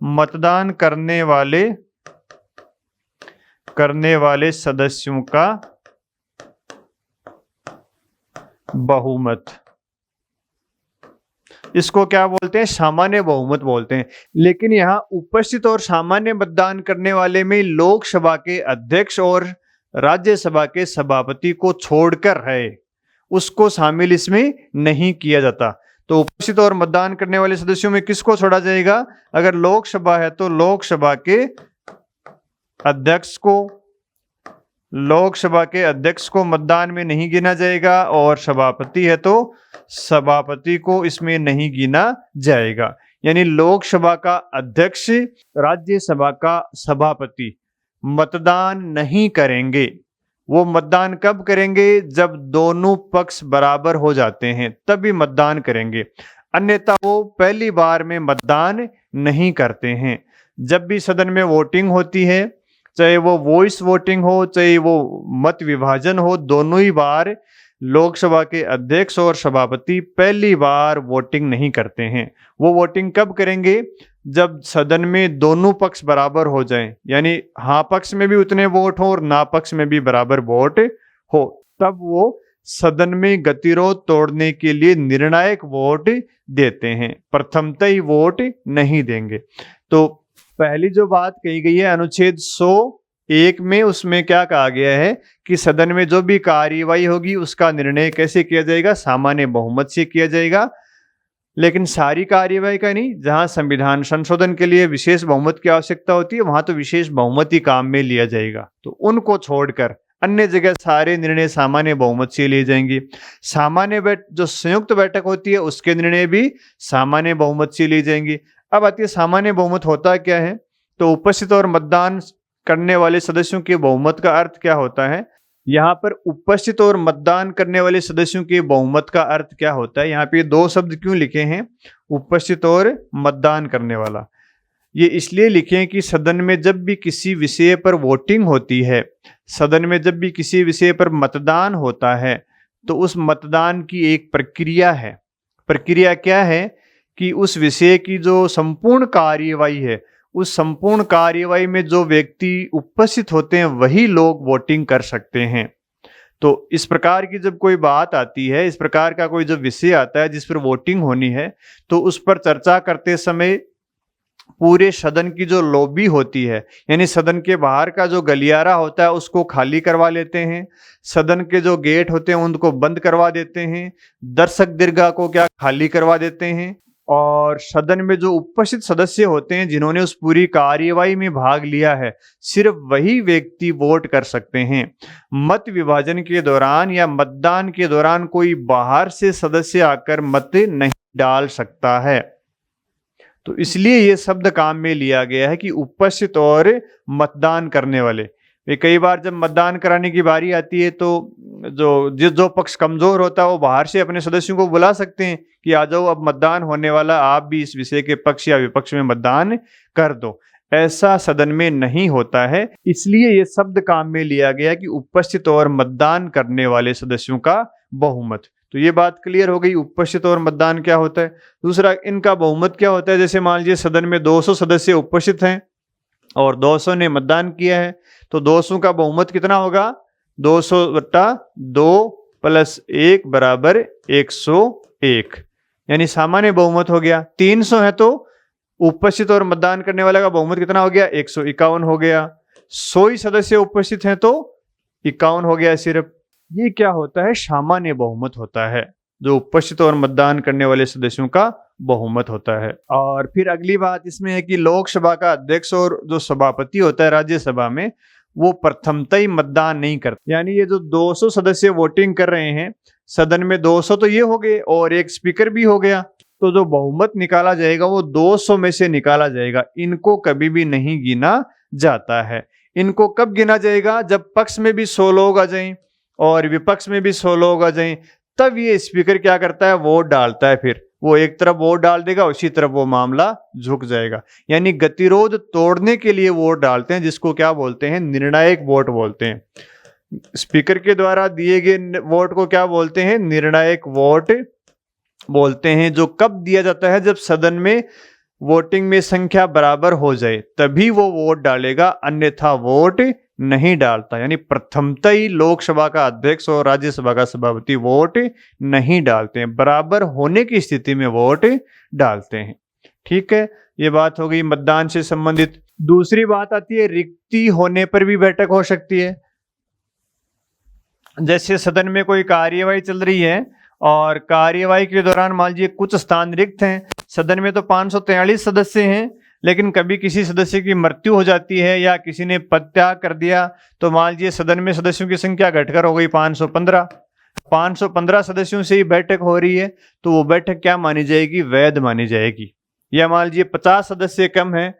मतदान करने वाले सदस्यों का बहुमत। इसको क्या बोलते हैं, सामान्य बहुमत बोलते हैं। लेकिन यहाँ उपस्थित और सामान्य मतदान करने वाले में लोकसभा के अध्यक्ष और राज्यसभा के सभापति को छोड़कर है। उसको शामिल इसमें नहीं किया जाता। तो उपस्थित और मतदान करने वाले सदस्यों में किसको छोड़ा जाएगा? अगर लोकसभा है तो लोकसभा के अध्यक्ष को, लोकसभा के अध्यक्ष को मतदान में नहीं गिना जाएगा, और सभापति है तो सभापति को इसमें नहीं गिना जाएगा। यानी लोकसभा का अध्यक्ष, राज्यसभा का सभापति मतदान नहीं करेंगे। वो मतदान कब करेंगे? जब दोनों पक्ष बराबर हो जाते हैं तभी मतदान करेंगे, अन्यथा वो पहली बार में मतदान नहीं करते हैं। जब भी सदन में वोटिंग होती है, चाहे वो वॉइस वोटिंग हो चाहे वो मत विभाजन हो, दोनों ही बार लोकसभा के अध्यक्ष और सभापति पहली बार वोटिंग नहीं करते हैं। वो वोटिंग कब करेंगे? जब सदन में दोनों पक्ष बराबर हो जाएं, यानी हाँ पक्ष में भी उतने वोट हो और ना पक्ष में भी बराबर वोट हो, तब वो सदन में गतिरोध तोड़ने के लिए निर्णायक वोट देते हैं, प्रथमतः ही वोट नहीं देंगे। तो पहली जो बात कही गई है अनुच्छेद 101 में, उसमें क्या कहा गया है कि सदन में जो भी कार्यवाही होगी उसका निर्णय कैसे किया जाएगा? सामान्य बहुमत से किया जाएगा। लेकिन सारी कार्यवाही का नहीं, जहां संविधान संशोधन के लिए विशेष बहुमत की आवश्यकता होती है वहां तो विशेष बहुमत ही काम में लिया जाएगा। तो उनको छोड़कर अन्य जगह सारे निर्णय सामान्य बहुमत से लिए जाएंगे। जो संयुक्त बैठक होती है उसके निर्णय भी सामान्य बहुमत से लिए जाएंगे। अब आती है सामान्य बहुमत होता क्या है? तो उपस्थित और मतदान करने वाले सदस्यों के बहुमत का अर्थ क्या होता है? यहाँ पर उपस्थित और मतदान करने वाले सदस्यों के बहुमत का अर्थ क्या होता है? यहाँ पे दो शब्द क्यों लिखे हैं, उपस्थित और मतदान करने वाला? ये इसलिए लिखे हैं कि सदन में जब भी किसी विषय पर वोटिंग होती है, सदन में जब भी किसी विषय पर मतदान होता है, तो उस मतदान की एक प्रक्रिया है। प्रक्रिया क्या है कि उस विषय की जो संपूर्ण कार्यवाही है, उस संपूर्ण कार्यवाही में जो व्यक्ति उपस्थित होते हैं वही लोग वोटिंग कर सकते हैं। तो इस प्रकार की जब कोई बात आती है, इस प्रकार का कोई जब विषय आता है जिस पर वोटिंग होनी है, तो उस पर चर्चा करते समय पूरे सदन की जो लॉबी होती है, यानी सदन के बाहर का जो गलियारा होता है उसको खाली करवा लेते हैं, सदन के जो गेट होते हैं उनको बंद करवा देते हैं, दर्शक दीर्घा को क्या खाली करवा देते हैं, और सदन में जो उपस्थित सदस्य होते हैं जिन्होंने उस पूरी कार्यवाही में भाग लिया है, सिर्फ वही व्यक्ति वोट कर सकते हैं। मत विभाजन के दौरान या मतदान के दौरान कोई बाहर से सदस्य आकर मत नहीं डाल सकता है। तो इसलिए ये शब्द काम में लिया गया है कि उपस्थित और मतदान करने वाले। वे कई बार जब मतदान कराने की बारी आती है तो जो पक्ष कमजोर होता है वो बाहर से अपने सदस्यों को बुला सकते हैं कि आ जाओ अब मतदान होने वाला, आप भी इस विषय के पक्ष या विपक्ष में मतदान कर दो। ऐसा सदन में नहीं होता है, इसलिए ये शब्द काम में लिया गया कि उपस्थित और मतदान करने वाले सदस्यों का बहुमत। तो ये बात क्लियर हो गई, उपस्थित और मतदान क्या होता है। दूसरा, इनका बहुमत क्या होता है। जैसे मान लीजिए सदन में 200 सदस्य उपस्थित हैं और 200 ने मतदान किया है, तो 200 का बहुमत कितना होगा? 200/2 + 1 = 101, यानी सामान्य बहुमत हो गया। 300 है तो उपस्थित और मतदान करने वाले का बहुमत कितना हो गया? 151 हो गया। 100 ही सदस्य उपस्थित हैं तो 51 हो गया सिर्फ। ये क्या होता है? सामान्य बहुमत होता है, जो उपस्थित और मतदान करने वाले सदस्यों का बहुमत होता है। और फिर अगली बात इसमें है कि लोकसभा का अध्यक्ष और जो सभापति होता है राज्यसभा में, वो प्रथमतः ही मतदान नहीं करते। यानी ये जो 200 सदस्य वोटिंग कर रहे हैं, सदन में 200 तो ये हो गए और एक स्पीकर भी हो गया, तो जो बहुमत निकाला जाएगा वो 200 में से निकाला जाएगा। इनको कभी भी नहीं गिना जाता है। इनको कब गिना जाएगा? जब पक्ष में भी 100 लोग आ जाएं और विपक्ष में भी 100 लोग आ जाएं, तब ये स्पीकर क्या करता है? वोट डालता है। फिर वो एक तरफ वोट डाल देगा, उसी तरफ वो मामला झुक जाएगा। यानी गतिरोध तोड़ने के लिए वोट डालते हैं, जिसको क्या बोलते हैं? निर्णायक वोट बोलते हैं। स्पीकर के द्वारा दिए गए वोट को क्या बोलते हैं? निर्णायक वोट बोलते हैं। जो कब दिया जाता है? जब सदन में वोटिंग में संख्या बराबर हो जाए तभी वो वोट डालेगा, अन्यथा वोट नहीं डालता। यानी प्रथमतः ही लोकसभा का अध्यक्ष और राज्यसभा का सभापति वोट नहीं डालते हैं, बराबर होने की स्थिति में वोट डालते हैं। ठीक है, ये बात हो गई मतदान से संबंधित। दूसरी बात आती है रिक्ति होने पर भी बैठक हो सकती है। जैसे सदन में कोई कार्यवाही चल रही है और कार्यवाही के दौरान मान लीजिए कुछ स्थान रिक्त हैं। सदन में तो 543 सदस्य हैं, लेकिन कभी किसी सदस्य की मृत्यु हो जाती है या किसी ने पद त्याग कर दिया, तो मान लीजिए सदन में सदस्यों की संख्या घटकर हो गई 515। 515 सदस्यों से ही बैठक हो रही है, तो वो बैठक क्या मानी जाएगी? वैध मानी जाएगी। या मान लीजिए 50 सदस्य कम है,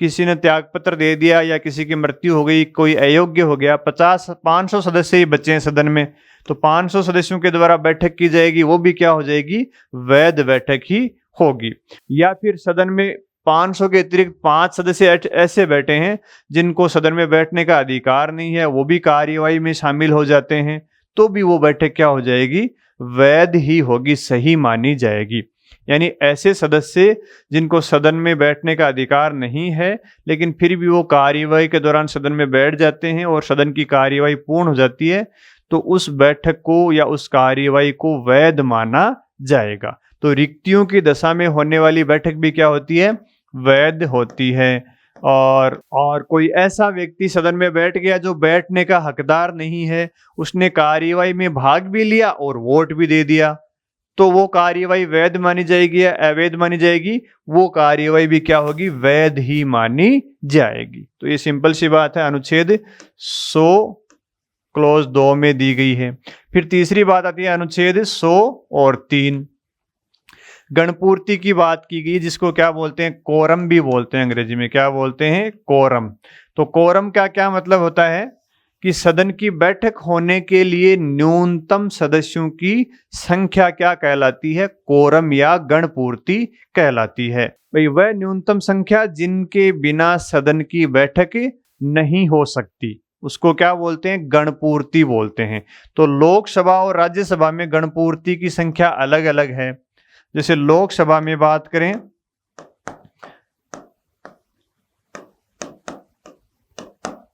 किसी ने त्यागपत्र दे दिया या किसी की मृत्यु हो गई, कोई अयोग्य हो गया, 500 सदस्य ही बचे हैं सदन में, तो 500 सदस्यों के द्वारा बैठक की जाएगी, वो भी क्या हो जाएगी? वैध बैठक ही होगी। या फिर सदन में 500 के अतिरिक्त 5 सदस्य ऐसे बैठे हैं जिनको सदन में बैठने का अधिकार नहीं है, वो भी कार्यवाही में शामिल हो जाते हैं, तो भी वो बैठक क्या हो जाएगी? वैध ही होगी, सही मानी जाएगी। यानी ऐसे सदस्य जिनको सदन में बैठने का अधिकार नहीं है, लेकिन फिर भी वो कार्यवाही के दौरान सदन में बैठ जाते हैं और सदन की कार्यवाही पूर्ण हो जाती है, तो उस बैठक को या उस कार्यवाही को वैध माना जाएगा। तो रिक्तियों की दशा में होने वाली बैठक भी क्या होती है? वैध होती है। और कोई ऐसा व्यक्ति सदन में बैठ गया जो बैठने का हकदार नहीं है, उसने कार्यवाही में भाग भी लिया और वोट भी दे दिया, तो वो कार्यवाही वैध मानी जाएगी या अवैध मानी जाएगी? वो कार्यवाही भी क्या होगी? वैध ही मानी जाएगी। तो ये सिंपल सी बात है, अनुच्छेद 100 क्लॉज 2 में दी गई है। फिर तीसरी बात आती है अनुच्छेद 100 और 3, गणपूर्ति की बात की गई, जिसको क्या बोलते हैं? कोरम भी बोलते हैं, अंग्रेजी में क्या बोलते हैं? कोरम। तो कोरम का क्या मतलब होता है कि सदन की बैठक होने के लिए न्यूनतम सदस्यों की संख्या क्या कहलाती है? कोरम या गणपूर्ति कहलाती है। भाई वह न्यूनतम संख्या जिनके बिना सदन की बैठक नहीं हो सकती, उसको क्या बोलते हैं? गणपूर्ति बोलते हैं। तो लोकसभा और राज्यसभा में गणपूर्ति की संख्या अलग अलग है। जैसे लोकसभा में बात करें,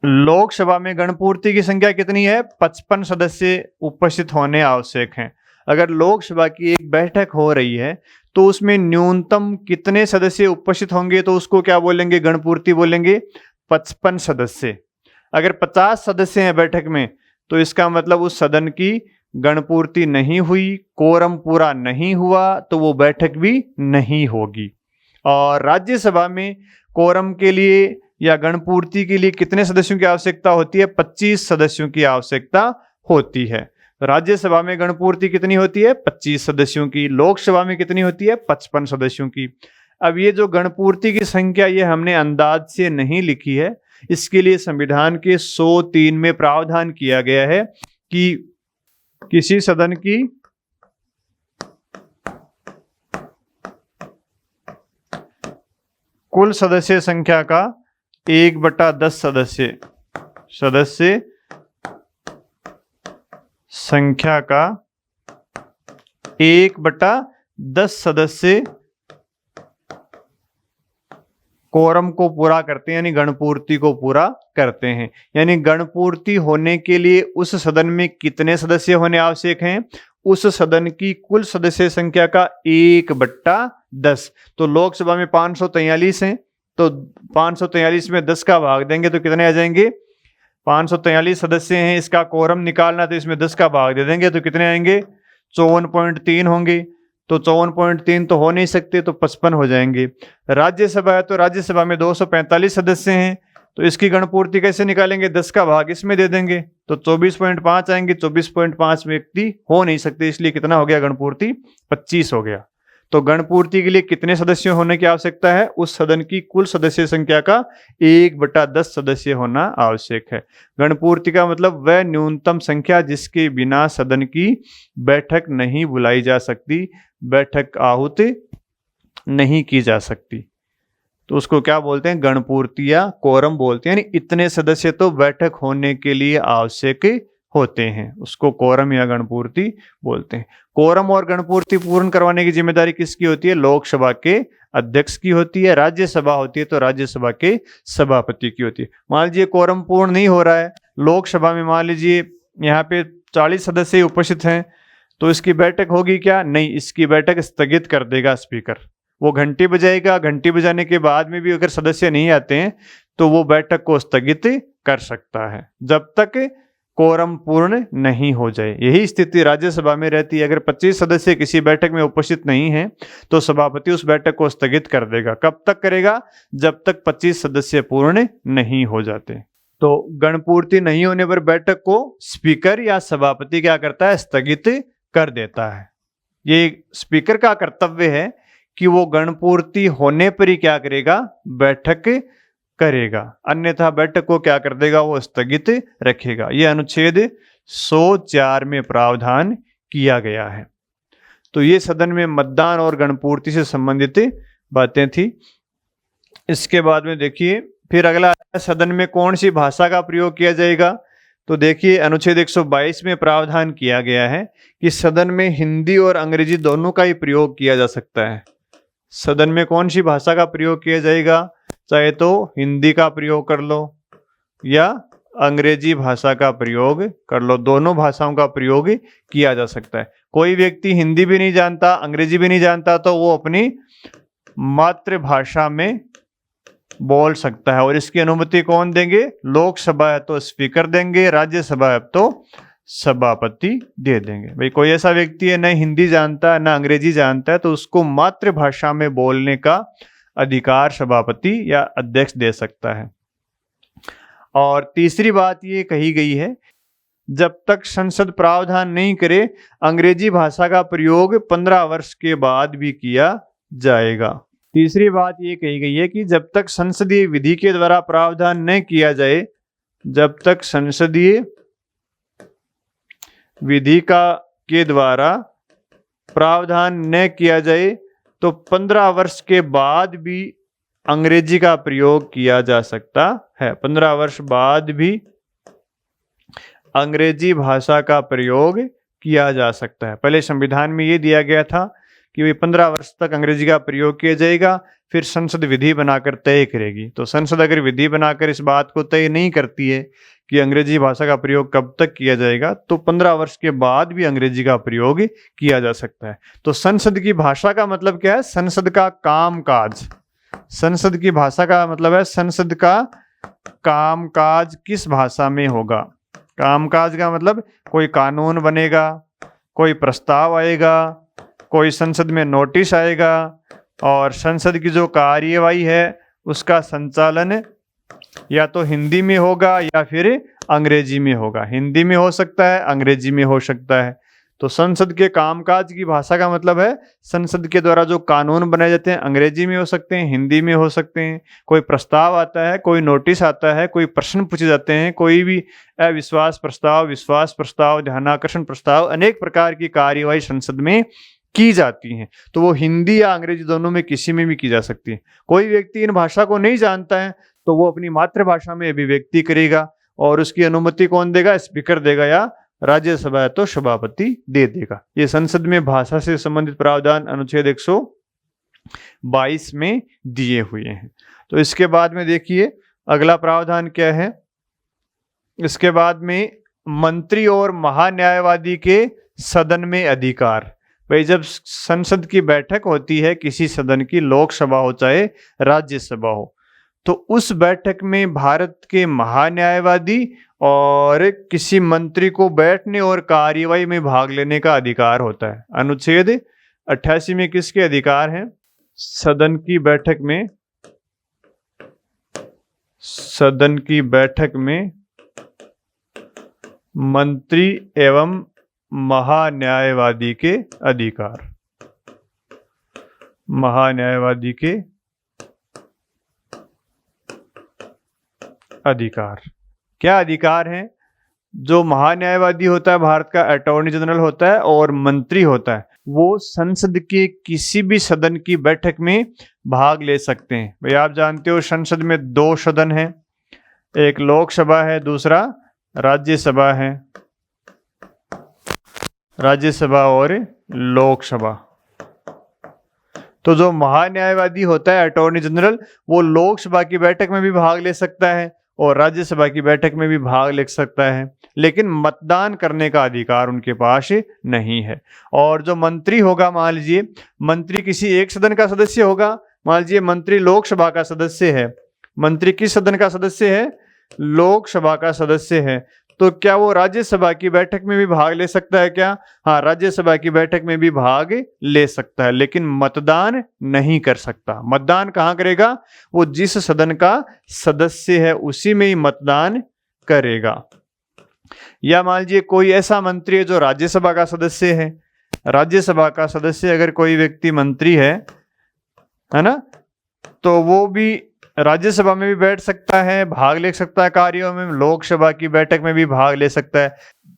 लोकसभा में गणपूर्ति की संख्या कितनी है? 55 सदस्य उपस्थित होने आवश्यक हैं। अगर लोकसभा की एक बैठक हो रही है तो उसमें न्यूनतम कितने सदस्य उपस्थित होंगे? तो उसको क्या बोलेंगे? गणपूर्ति बोलेंगे, 55 सदस्य। अगर 50 सदस्य हैं बैठक में, तो इसका मतलब उस सदन की गणपूर्ति नहीं हुई, कोरम पूरा नहीं हुआ, तो वो बैठक भी नहीं होगी। और राज्यसभा में कोरम के लिए या गणपूर्ति के लिए कितने सदस्यों की आवश्यकता होती है? 25 सदस्यों की आवश्यकता होती है। राज्यसभा में गणपूर्ति कितनी होती है? 25 सदस्यों की। लोकसभा में कितनी होती है? 55 सदस्यों की। अब ये जो गणपूर्ति की संख्या, ये हमने अंदाज से नहीं लिखी है, इसके लिए संविधान के 103 में प्रावधान किया गया है कि किसी सदन की कुल सदस्य संख्या का 1/10 सदस्य संख्या का 1/10 सदस्य कोरम को पूरा करते हैं, यानी गणपूर्ति को पूरा करते हैं। यानी गणपूर्ति होने के लिए उस सदन में कितने सदस्य होने आवश्यक हैं? उस सदन की कुल सदस्य संख्या का 1/10। तो लोकसभा में 543 हैं, तो 543 में 10 का भाग देंगे तो कितने आ जाएंगे? 543 सदस्य हैं, इसका कोरम निकालना, तो इसमें 10 का भाग दे देंगे तो कितने आएंगे? 54.3 होंगे। तो 54.3 तो हो नहीं सकते, तो 55 हो जाएंगे। राज्यसभा है तो राज्यसभा में 245 सदस्य हैं, तो इसकी गणपूर्ति कैसे निकालेंगे? 10 का भाग इसमें दे देंगे तो 24.5 आएंगे। 24.5 व्यक्ति हो नहीं सकते, इसलिए कितना हो गया गणपूर्ति? 25 हो गया। तो गणपूर्ति के लिए कितने सदस्य होने की आवश्यकता है? उस सदन की कुल सदस्य संख्या का 1/10 सदस्य होना आवश्यक है। गणपूर्ति का मतलब वह न्यूनतम संख्या जिसके बिना सदन की बैठक नहीं बुलाई जा सकती, बैठक आहूत नहीं की जा सकती, तो उसको क्या बोलते हैं? गणपूर्ति या कोरम बोलते हैं। यानी इतने सदस्य तो बैठक होने के लिए आवश्यक होते हैं, उसको कोरम या गणपूर्ति बोलते हैं। कोरम और गणपूर्ति पूर्ण करवाने की जिम्मेदारी किसकी होती है? लोकसभा के अध्यक्ष की होती है। राज्यसभा होती है तो राज्यसभा के सभापति की होती है। मान लीजिए कोरम पूर्ण नहीं हो रहा है, लोकसभा में मान लीजिए यहाँ पे 40 सदस्य उपस्थित हैं, तो इसकी बैठक होगी क्या? नहीं, इसकी बैठक स्थगित कर देगा स्पीकर। वो घंटी बजाएगा, घंटी बजाने के बाद में भी अगर सदस्य नहीं आते हैं तो वो बैठक को स्थगित कर सकता है। जब तक कोरम पूर्ण नहीं हो जाए। यही स्थिति राज्यसभा में रहती है। अगर 25 सदस्य किसी बैठक में उपस्थित नहीं हैं तो सभापति उस बैठक को स्थगित कर देगा। कब तक करेगा? जब तक 25 सदस्य पूर्ण नहीं हो जाते। तो गणपूर्ति नहीं होने पर बैठक को स्पीकर या सभापति क्या करता है? स्थगित कर देता है। ये स्पीकर का कर्तव्य है कि वो गणपूर्ति होने पर ही क्या करेगा? बैठक करेगा, अन्यथा बैठक को क्या कर देगा? वो स्थगित रखेगा। यह अनुच्छेद 104 में प्रावधान किया गया है। तो ये सदन में मतदान और गणपूर्ति से संबंधित बातें थी। इसके बाद में देखिए फिर अगला, सदन में कौन सी भाषा का प्रयोग किया जाएगा? तो देखिए अनुच्छेद 122 में प्रावधान किया गया है कि सदन में हिंदी और अंग्रेजी दोनों का ही प्रयोग किया जा सकता है। सदन में कौन सी भाषा का प्रयोग किया जाएगा? चाहे तो हिंदी का प्रयोग कर लो या अंग्रेजी भाषा का प्रयोग कर लो, दोनों भाषाओं का प्रयोग किया जा सकता है। कोई व्यक्ति हिंदी भी नहीं जानता, अंग्रेजी भी नहीं जानता, तो वो अपनी मातृभाषा में बोल सकता है। और इसकी अनुमति कौन देंगे? लोकसभा है तो स्पीकर देंगे, राज्यसभा है तो सभापति दे देंगे। भाई कोई ऐसा व्यक्ति है न हिंदी जानता है न अंग्रेजी जानता है, तो उसको मातृभाषा में बोलने का अधिकार सभापति या अध्यक्ष दे सकता है। और तीसरी बात ये कही गई है, जब तक संसद प्रावधान नहीं करे अंग्रेजी भाषा का प्रयोग 15 वर्ष के बाद भी किया जाएगा। तीसरी बात ये कही गई है कि जब तक संसदीय विधि के द्वारा प्रावधान न किया जाए, जब तक संसदीय विधि के द्वारा प्रावधान न किया जाए तो 15 वर्ष के बाद भी अंग्रेजी का प्रयोग किया जा सकता है। 15 वर्ष बाद भी अंग्रेजी भाषा का प्रयोग किया जा सकता है। पहले संविधान में ये दिया गया था कि वे 15 वर्ष तक अंग्रेजी का प्रयोग किया जाएगा, फिर संसद विधि बनाकर तय करेगी। तो संसद अगर विधि बनाकर इस बात को तय नहीं करती है कि अंग्रेजी भाषा का प्रयोग कब तक किया जाएगा, तो 15 वर्ष के बाद भी अंग्रेजी का प्रयोग किया जा सकता है। तो संसद की भाषा का मतलब क्या है? संसद का कामकाज। संसद की भाषा का मतलब है संसद का कामकाज किस भाषा में होगा। कामकाज का मतलब कोई कानून बनेगा, कोई प्रस्ताव आएगा, कोई संसद में नोटिस आएगा, और संसद की जो कार्यवाही है उसका संचालन या तो हिंदी में होगा या फिर अंग्रेजी में होगा। हिंदी में हो सकता है, अंग्रेजी में हो सकता है। तो संसद के कामकाज की भाषा का मतलब है संसद के द्वारा जो कानून बनाए जाते हैं अंग्रेजी में हो सकते हैं, हिंदी में हो सकते हैं, कोई प्रस्ताव आता है, कोई नोटिस आता है, कोई प्रश्न पूछे जाते हैं, कोई भी अविश्वास प्रस्ताव, विश्वास प्रस्ताव, ध्यानाकर्षण प्रस्ताव, अनेक प्रकार की कार्यवाही संसद में की जाती हैं। तो वो हिंदी या अंग्रेजी दोनों में किसी में भी की जा सकती है। कोई व्यक्ति इन भाषा को नहीं जानता है तो वो अपनी मातृभाषा में अभिव्यक्ति करेगा, और उसकी अनुमति कौन देगा? स्पीकर देगा, या राज्यसभा है तो सभापति दे देगा। ये संसद में भाषा से संबंधित प्रावधान अनुच्छेद 122 में दिए हुए हैं। तो इसके बाद में देखिए अगला प्रावधान क्या है। इसके बाद में मंत्री और महान्यायवादी के सदन में अधिकार। भाई जब संसद की बैठक होती है किसी सदन की, लोकसभा हो चाहे राज्यसभा हो, तो उस बैठक में भारत के महान्यायवादी और किसी मंत्री को बैठने और कार्यवाही में भाग लेने का अधिकार होता है। अनुच्छेद 88 में किसके अधिकार हैं? सदन की बैठक में मंत्री एवं महान्यायवादी के अधिकार। महान्यायवादी के अधिकार क्या अधिकार हैं? जो महान्यायवादी होता है भारत का अटॉर्नी जनरल होता है और मंत्री होता है, वो संसद के किसी भी सदन की बैठक में भाग ले सकते हैं। भाई आप जानते हो संसद में 2 सदन हैं, एक लोकसभा है, दूसरा राज्यसभा है। राज्यसभा और लोकसभा। तो जो महान्यायवादी होता है अटॉर्नी जनरल, वो लोकसभा की बैठक में भी भाग ले सकता है और राज्यसभा की बैठक में भी भाग ले सकता है, लेकिन मतदान करने का अधिकार उनके पास नहीं है। और जो मंत्री होगा, मान लीजिए मंत्री किसी एक सदन का सदस्य होगा, मान लीजिए मंत्री लोकसभा का सदस्य है। मंत्री किस सदन का सदस्य है? लोकसभा का सदस्य है। तो क्या वो राज्यसभा की बैठक में भी भाग ले सकता है क्या? हाँ, राज्यसभा की बैठक में भी भाग ले सकता है, लेकिन मतदान नहीं कर सकता। मतदान कहाँ करेगा? वो जिस सदन का सदस्य है उसी में ही मतदान करेगा। या मान लीजिए कोई ऐसा मंत्री है जो राज्यसभा का सदस्य है। राज्यसभा का सदस्य अगर कोई व्यक्ति मंत्री है ना, तो वो भी राज्यसभा में भी बैठ सकता है, भाग ले सकता है कार्यों में, लोकसभा की बैठक में भी भाग ले सकता है।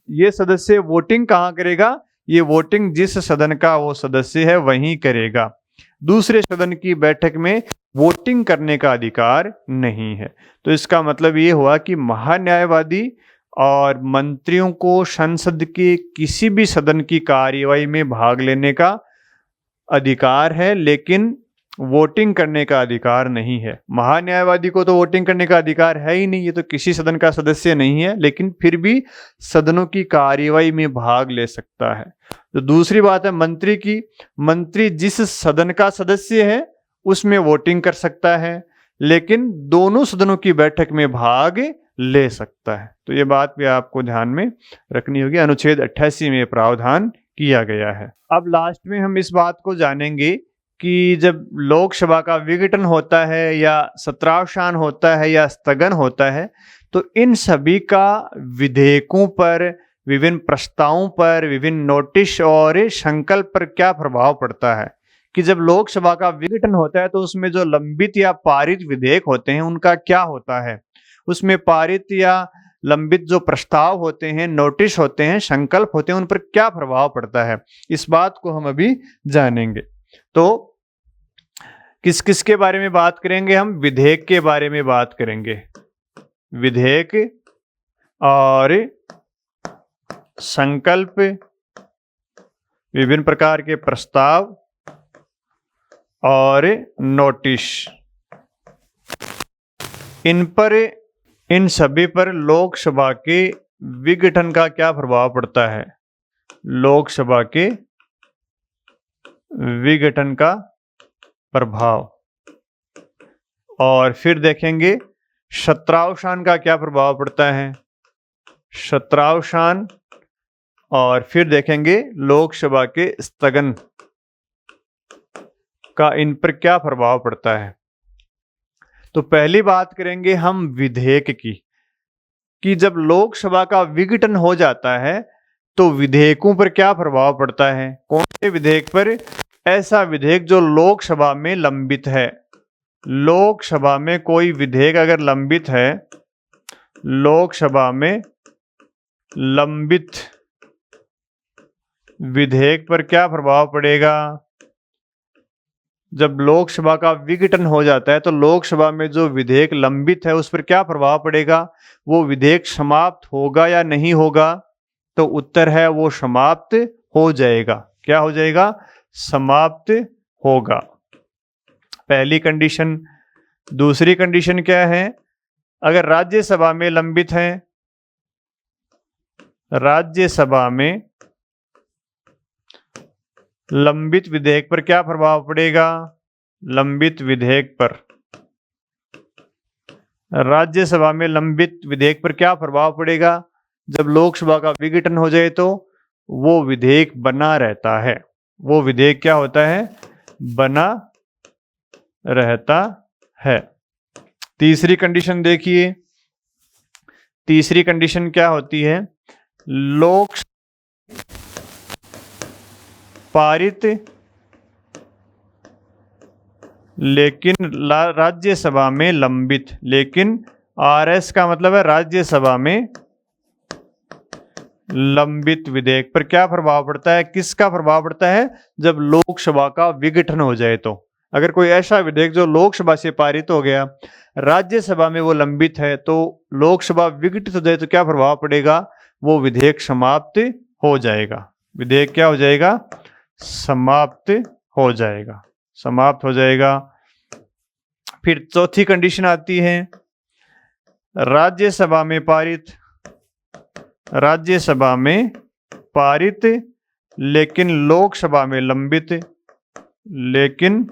ये सदस्य वोटिंग कहाँ करेगा? ये वोटिंग जिस सदन का वो सदस्य है वहीं करेगा। दूसरे सदन की बैठक में वोटिंग करने का अधिकार नहीं है। तो इसका मतलब ये हुआ कि महान्यायवादी और मंत्रियों को संसद के किसी भी सदन की कार्यवाही में भाग लेने का अधिकार है, लेकिन वोटिंग करने का अधिकार नहीं है। महान्यायवादी को तो वोटिंग करने का अधिकार है ही नहीं, ये तो किसी सदन का सदस्य नहीं है, लेकिन फिर भी सदनों की कार्यवाही में भाग ले सकता है। तो दूसरी बात है मंत्री की। मंत्री जिस सदन का सदस्य है उसमें वोटिंग कर सकता है, लेकिन दोनों सदनों की बैठक में भाग ले सकता है। तो ये बात भी आपको ध्यान में रखनी होगी। अनुच्छेद 88 में प्रावधान किया गया है। अब लास्ट में हम इस बात को जानेंगे कि जब लोकसभा का विघटन होता है या सत्रावसान होता है या स्थगन होता है, तो इन सभी का विधेयकों पर, विभिन्न प्रस्तावों पर, विभिन्न नोटिस और संकल्प पर क्या प्रभाव पड़ता है। कि जब लोकसभा का विघटन होता है तो उसमें जो लंबित या पारित विधेयक होते हैं उनका क्या होता है, उसमें पारित या लंबित जो प्रस्ताव होते हैं, नोटिस होते हैं, संकल्प होते हैं, उन पर क्या प्रभाव पड़ता है, इस बात को हम अभी जानेंगे। तो किस किस के बारे में बात करेंगे? हम विधेयक के बारे में बात करेंगे। विधेयक और संकल्प, विभिन्न प्रकार के प्रस्ताव और नोटिस, इन सभी पर लोकसभा के विघटन का क्या प्रभाव पड़ता है। लोकसभा के विघटन का प्रभाव। और फिर देखेंगे सत्रावसान का क्या प्रभाव पड़ता है, सत्रावसान। और फिर देखेंगे लोकसभा के स्थगन का इन पर क्या प्रभाव पड़ता है। तो पहली बात करेंगे हम विधेयक की, कि जब लोकसभा का विघटन हो जाता है तो विधेयकों पर क्या प्रभाव पड़ता है। कौन से विधेयक पर? ऐसा विधेयक जो लोकसभा में लंबित है। लोकसभा में कोई विधेयक अगर लंबित है, लोकसभा में लंबित विधेयक पर क्या प्रभाव पड़ेगा। जब लोकसभा का विघटन हो जाता है तो लोकसभा में जो विधेयक लंबित है उस पर क्या प्रभाव पड़ेगा। वो विधेयक समाप्त होगा या नहीं होगा? तो उत्तर है वो समाप्त हो जाएगा। क्या हो जाएगा? समाप्त होगा, पहली कंडीशन। दूसरी कंडीशन क्या है? अगर राज्यसभा में लंबित है, राज्यसभा में लंबित विधेयक पर क्या प्रभाव पड़ेगा। लंबित विधेयक पर, राज्यसभा में लंबित विधेयक पर क्या प्रभाव पड़ेगा। जब लोकसभा का विघटन हो जाए तो वो विधेयक बना रहता है। वो विधेयक क्या होता है? बना रहता है। तीसरी कंडीशन देखिए, तीसरी कंडीशन क्या होती है? लोक पारित लेकिन राज्यसभा में लंबित। लेकिन आरएस का मतलब है राज्यसभा में लंबित विधेयक पर क्या प्रभाव पड़ता है। किसका प्रभाव पड़ता है? जब लोकसभा का विघटन हो जाए तो। अगर कोई ऐसा विधेयक जो लोकसभा से पारित हो गया, राज्यसभा में वो लंबित है, तो लोकसभा विघटित हो जाए तो क्या प्रभाव पड़ेगा। वो विधेयक समाप्त हो जाएगा। विधेयक क्या हो जाएगा? समाप्त हो जाएगा, समाप्त हो जाएगा। फिर चौथी कंडीशन आती है राज्यसभा में पारित, राज्यसभा में पारित लेकिन लोकसभा में लंबित, लेकिन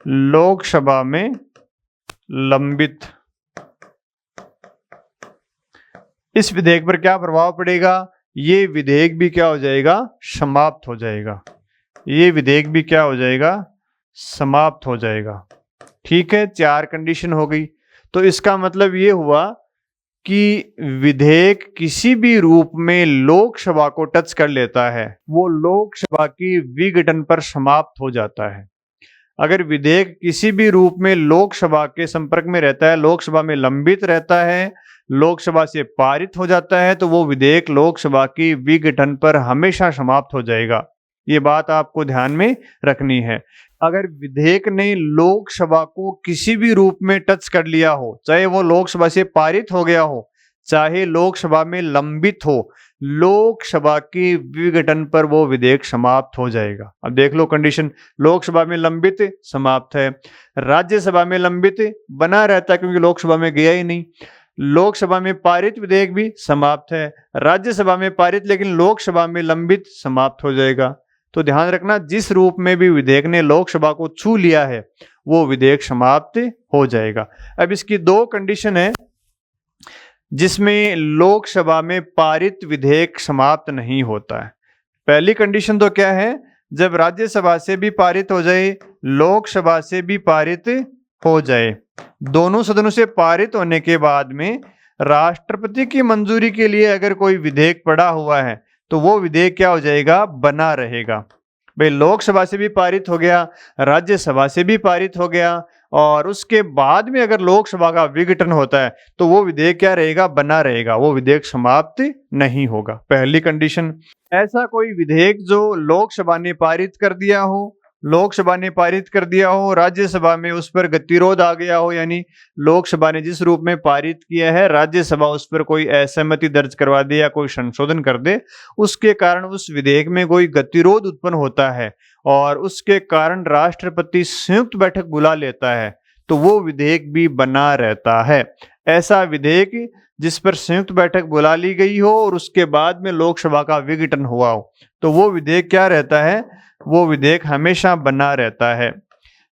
लोकसभा में लंबित। इस विधेयक पर क्या प्रभाव पड़ेगा? ये विधेयक भी क्या हो जाएगा? समाप्त हो जाएगा। ये विधेयक भी क्या हो जाएगा? समाप्त हो जाएगा। ठीक है, 4 कंडीशन हो गई। तो इसका मतलब ये हुआ कि विधेयक किसी भी रूप में लोकसभा को टच कर लेता है, वो लोकसभा की विघटन पर समाप्त हो जाता है। अगर विधेयक किसी भी रूप में लोकसभा के संपर्क में रहता है, लोकसभा में लंबित रहता है, लोकसभा से पारित हो जाता है, तो वो विधेयक लोकसभा की विघटन पर हमेशा समाप्त हो जाएगा। ये बात आपको ध्यान में रखनी है। अगर विधेयक ने लोकसभा को किसी भी रूप में टच कर लिया हो, चाहे वो लोकसभा से पारित हो गया हो, चाहे लोकसभा में लंबित हो, लोकसभा की विघटन पर वो विधेयक समाप्त हो जाएगा। अब देख लो कंडीशन, लोकसभा में लंबित समाप्त है, राज्यसभा में लंबित बना रहता है क्योंकि लोकसभा में गया ही नहीं, लोकसभा में पारित विधेयक भी समाप्त है, राज्यसभा में पारित लेकिन लोकसभा में लंबित समाप्त हो जाएगा। तो ध्यान रखना, जिस रूप में भी विधेयक ने लोकसभा को छू लिया है वो विधेयक समाप्त हो जाएगा। अब इसकी 2 कंडीशन है जिसमें लोकसभा में पारित विधेयक समाप्त नहीं होता है। पहली कंडीशन तो क्या है? जब राज्यसभा से भी पारित हो जाए, लोकसभा से भी पारित हो जाए, दोनों सदनों से पारित होने के बाद में राष्ट्रपति की मंजूरी के लिए अगर कोई विधेयक पड़ा हुआ है तो वो विधेयक क्या हो जाएगा? बना रहेगा। भाई लोकसभा से भी पारित हो गया, राज्यसभा से भी पारित हो गया और उसके बाद में अगर लोकसभा का विघटन होता है तो वो विधेयक क्या रहेगा? बना रहेगा, वो विधेयक समाप्त नहीं होगा। पहली कंडीशन। ऐसा कोई विधेयक जो लोकसभा ने पारित कर दिया हो, लोकसभा ने पारित कर दिया हो, राज्यसभा में उस पर गतिरोध आ गया हो, यानी लोकसभा ने जिस रूप में पारित किया है राज्यसभा उस पर कोई असहमति दर्ज करवा दे या कोई संशोधन कर दे, उसके कारण उस विधेयक में कोई गतिरोध उत्पन्न होता है और उसके कारण राष्ट्रपति संयुक्त बैठक बुला लेता है, तो वो विधेयक भी बना रहता है। ऐसा विधेयक जिस पर संयुक्त बैठक बुला ली गई हो और उसके बाद में लोकसभा का विघटन हुआ हो, तो वो विधेयक क्या रहता है? वो विधेयक हमेशा बना रहता है।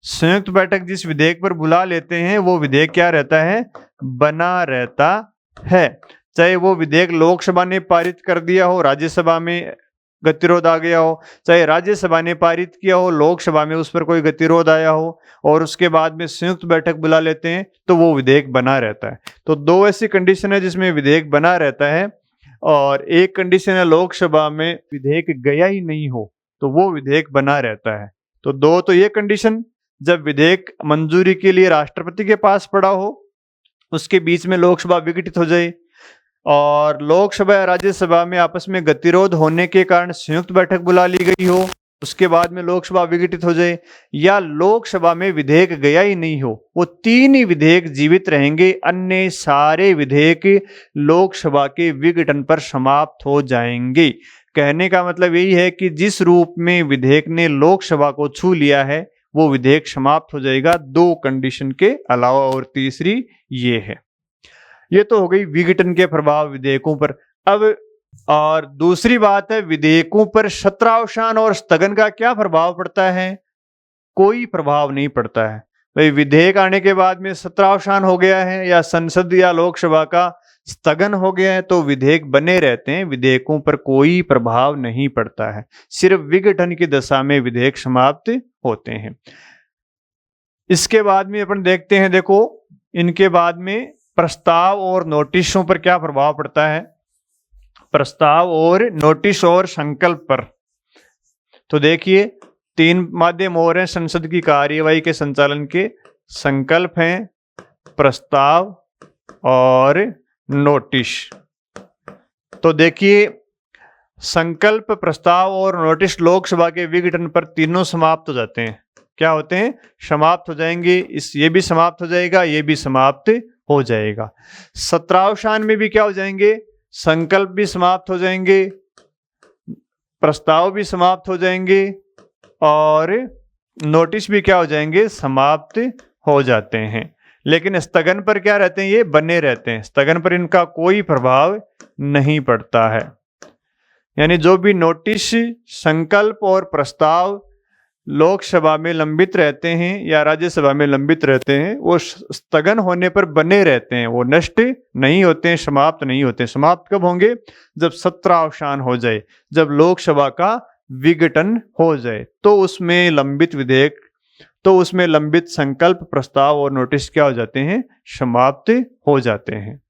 संयुक्त बैठक जिस विधेयक पर बुला लेते हैं वो विधेयक क्या रहता है? बना रहता है। चाहे वो विधेयक लोकसभा ने पारित कर दिया हो, राज्यसभा में गतिरोध आ गया हो, चाहे राज्यसभा ने पारित किया हो, लोकसभा में उस पर कोई गतिरोध आया हो और उसके बाद में संयुक्त बैठक बुला लेते हैं, तो वो विधेयक बना रहता है। तो 2 ऐसी कंडीशन है जिसमें विधेयक बना रहता है और एक कंडीशन है लोकसभा में विधेयक गया ही नहीं हो तो वो विधेयक बना रहता है। तो 2 तो ये कंडीशन, जब विधेयक मंजूरी के लिए राष्ट्रपति के पास पड़ा हो, उसके बीच में लोकसभा विघटित हो जाए और लोकसभा या राज्यसभा में आपस में गतिरोध होने के कारण संयुक्त बैठक बुला ली गई हो, उसके बाद में लोकसभा विघटित हो जाए, या लोकसभा में विधेयक गया ही नहीं हो, वो 3 ही विधेयक जीवित रहेंगे, अन्य सारे विधेयक लोकसभा के विघटन पर समाप्त हो जाएंगे। कहने का मतलब यही है कि जिस रूप में विधेयक ने लोकसभा को छू लिया है वो विधेयक समाप्त हो जाएगा 2 कंडीशन के अलावा, और तीसरी ये है। ये तो हो गई विघटन के प्रभाव विधेयकों पर। अब और दूसरी बात है विधेयकों पर सत्रावसान और स्थगन का क्या प्रभाव पड़ता है? कोई प्रभाव नहीं पड़ता है। भाई विधेयक आने के बाद में सत्रावसान हो गया है या संसद या लोकसभा का स्थगन हो गया है तो विधेयक बने रहते हैं, विधेयकों पर कोई प्रभाव नहीं पड़ता है, सिर्फ विघटन की दशा में विधेयक समाप्त होते हैं। इसके बाद में अपन देखते हैं, देखो इनके बाद में प्रस्ताव और नोटिसों पर क्या प्रभाव पड़ता है। प्रस्ताव और नोटिस और संकल्प पर तो देखिए 3 माध्यम और हैं संसद की कार्यवाही के संचालन के, संकल्प हैं, प्रस्ताव और नोटिस। तो देखिए संकल्प, प्रस्ताव और नोटिस लोकसभा के विघटन पर तीनों समाप्त हो जाते हैं। क्या होते हैं? समाप्त हो जाएंगे। ये भी समाप्त हो जाएगा, ये भी समाप्त हो जाएगा। सत्रावसान में भी क्या हो जाएंगे? संकल्प भी समाप्त हो जाएंगे, प्रस्ताव भी समाप्त हो जाएंगे और नोटिस भी क्या हो जाएंगे? समाप्त हो जाते हैं। लेकिन स्थगन पर क्या रहते हैं? ये बने रहते हैं, स्थगन पर इनका कोई प्रभाव नहीं पड़ता है। यानी जो भी नोटिस, संकल्प और प्रस्ताव लोकसभा में लंबित रहते हैं या राज्यसभा में लंबित रहते हैं, वो स्थगन होने पर बने रहते हैं, वो नष्ट नहीं होते हैं, समाप्त नहीं होते। समाप्त कब होंगे? जब सत्रावसान हो जाए, जब लोकसभा का विघटन हो जाए, तो उसमें लंबित विधेयक, तो उसमें लंबित संकल्प, प्रस्ताव और नोटिस क्या हो जाते हैं? समाप्त हो जाते हैं।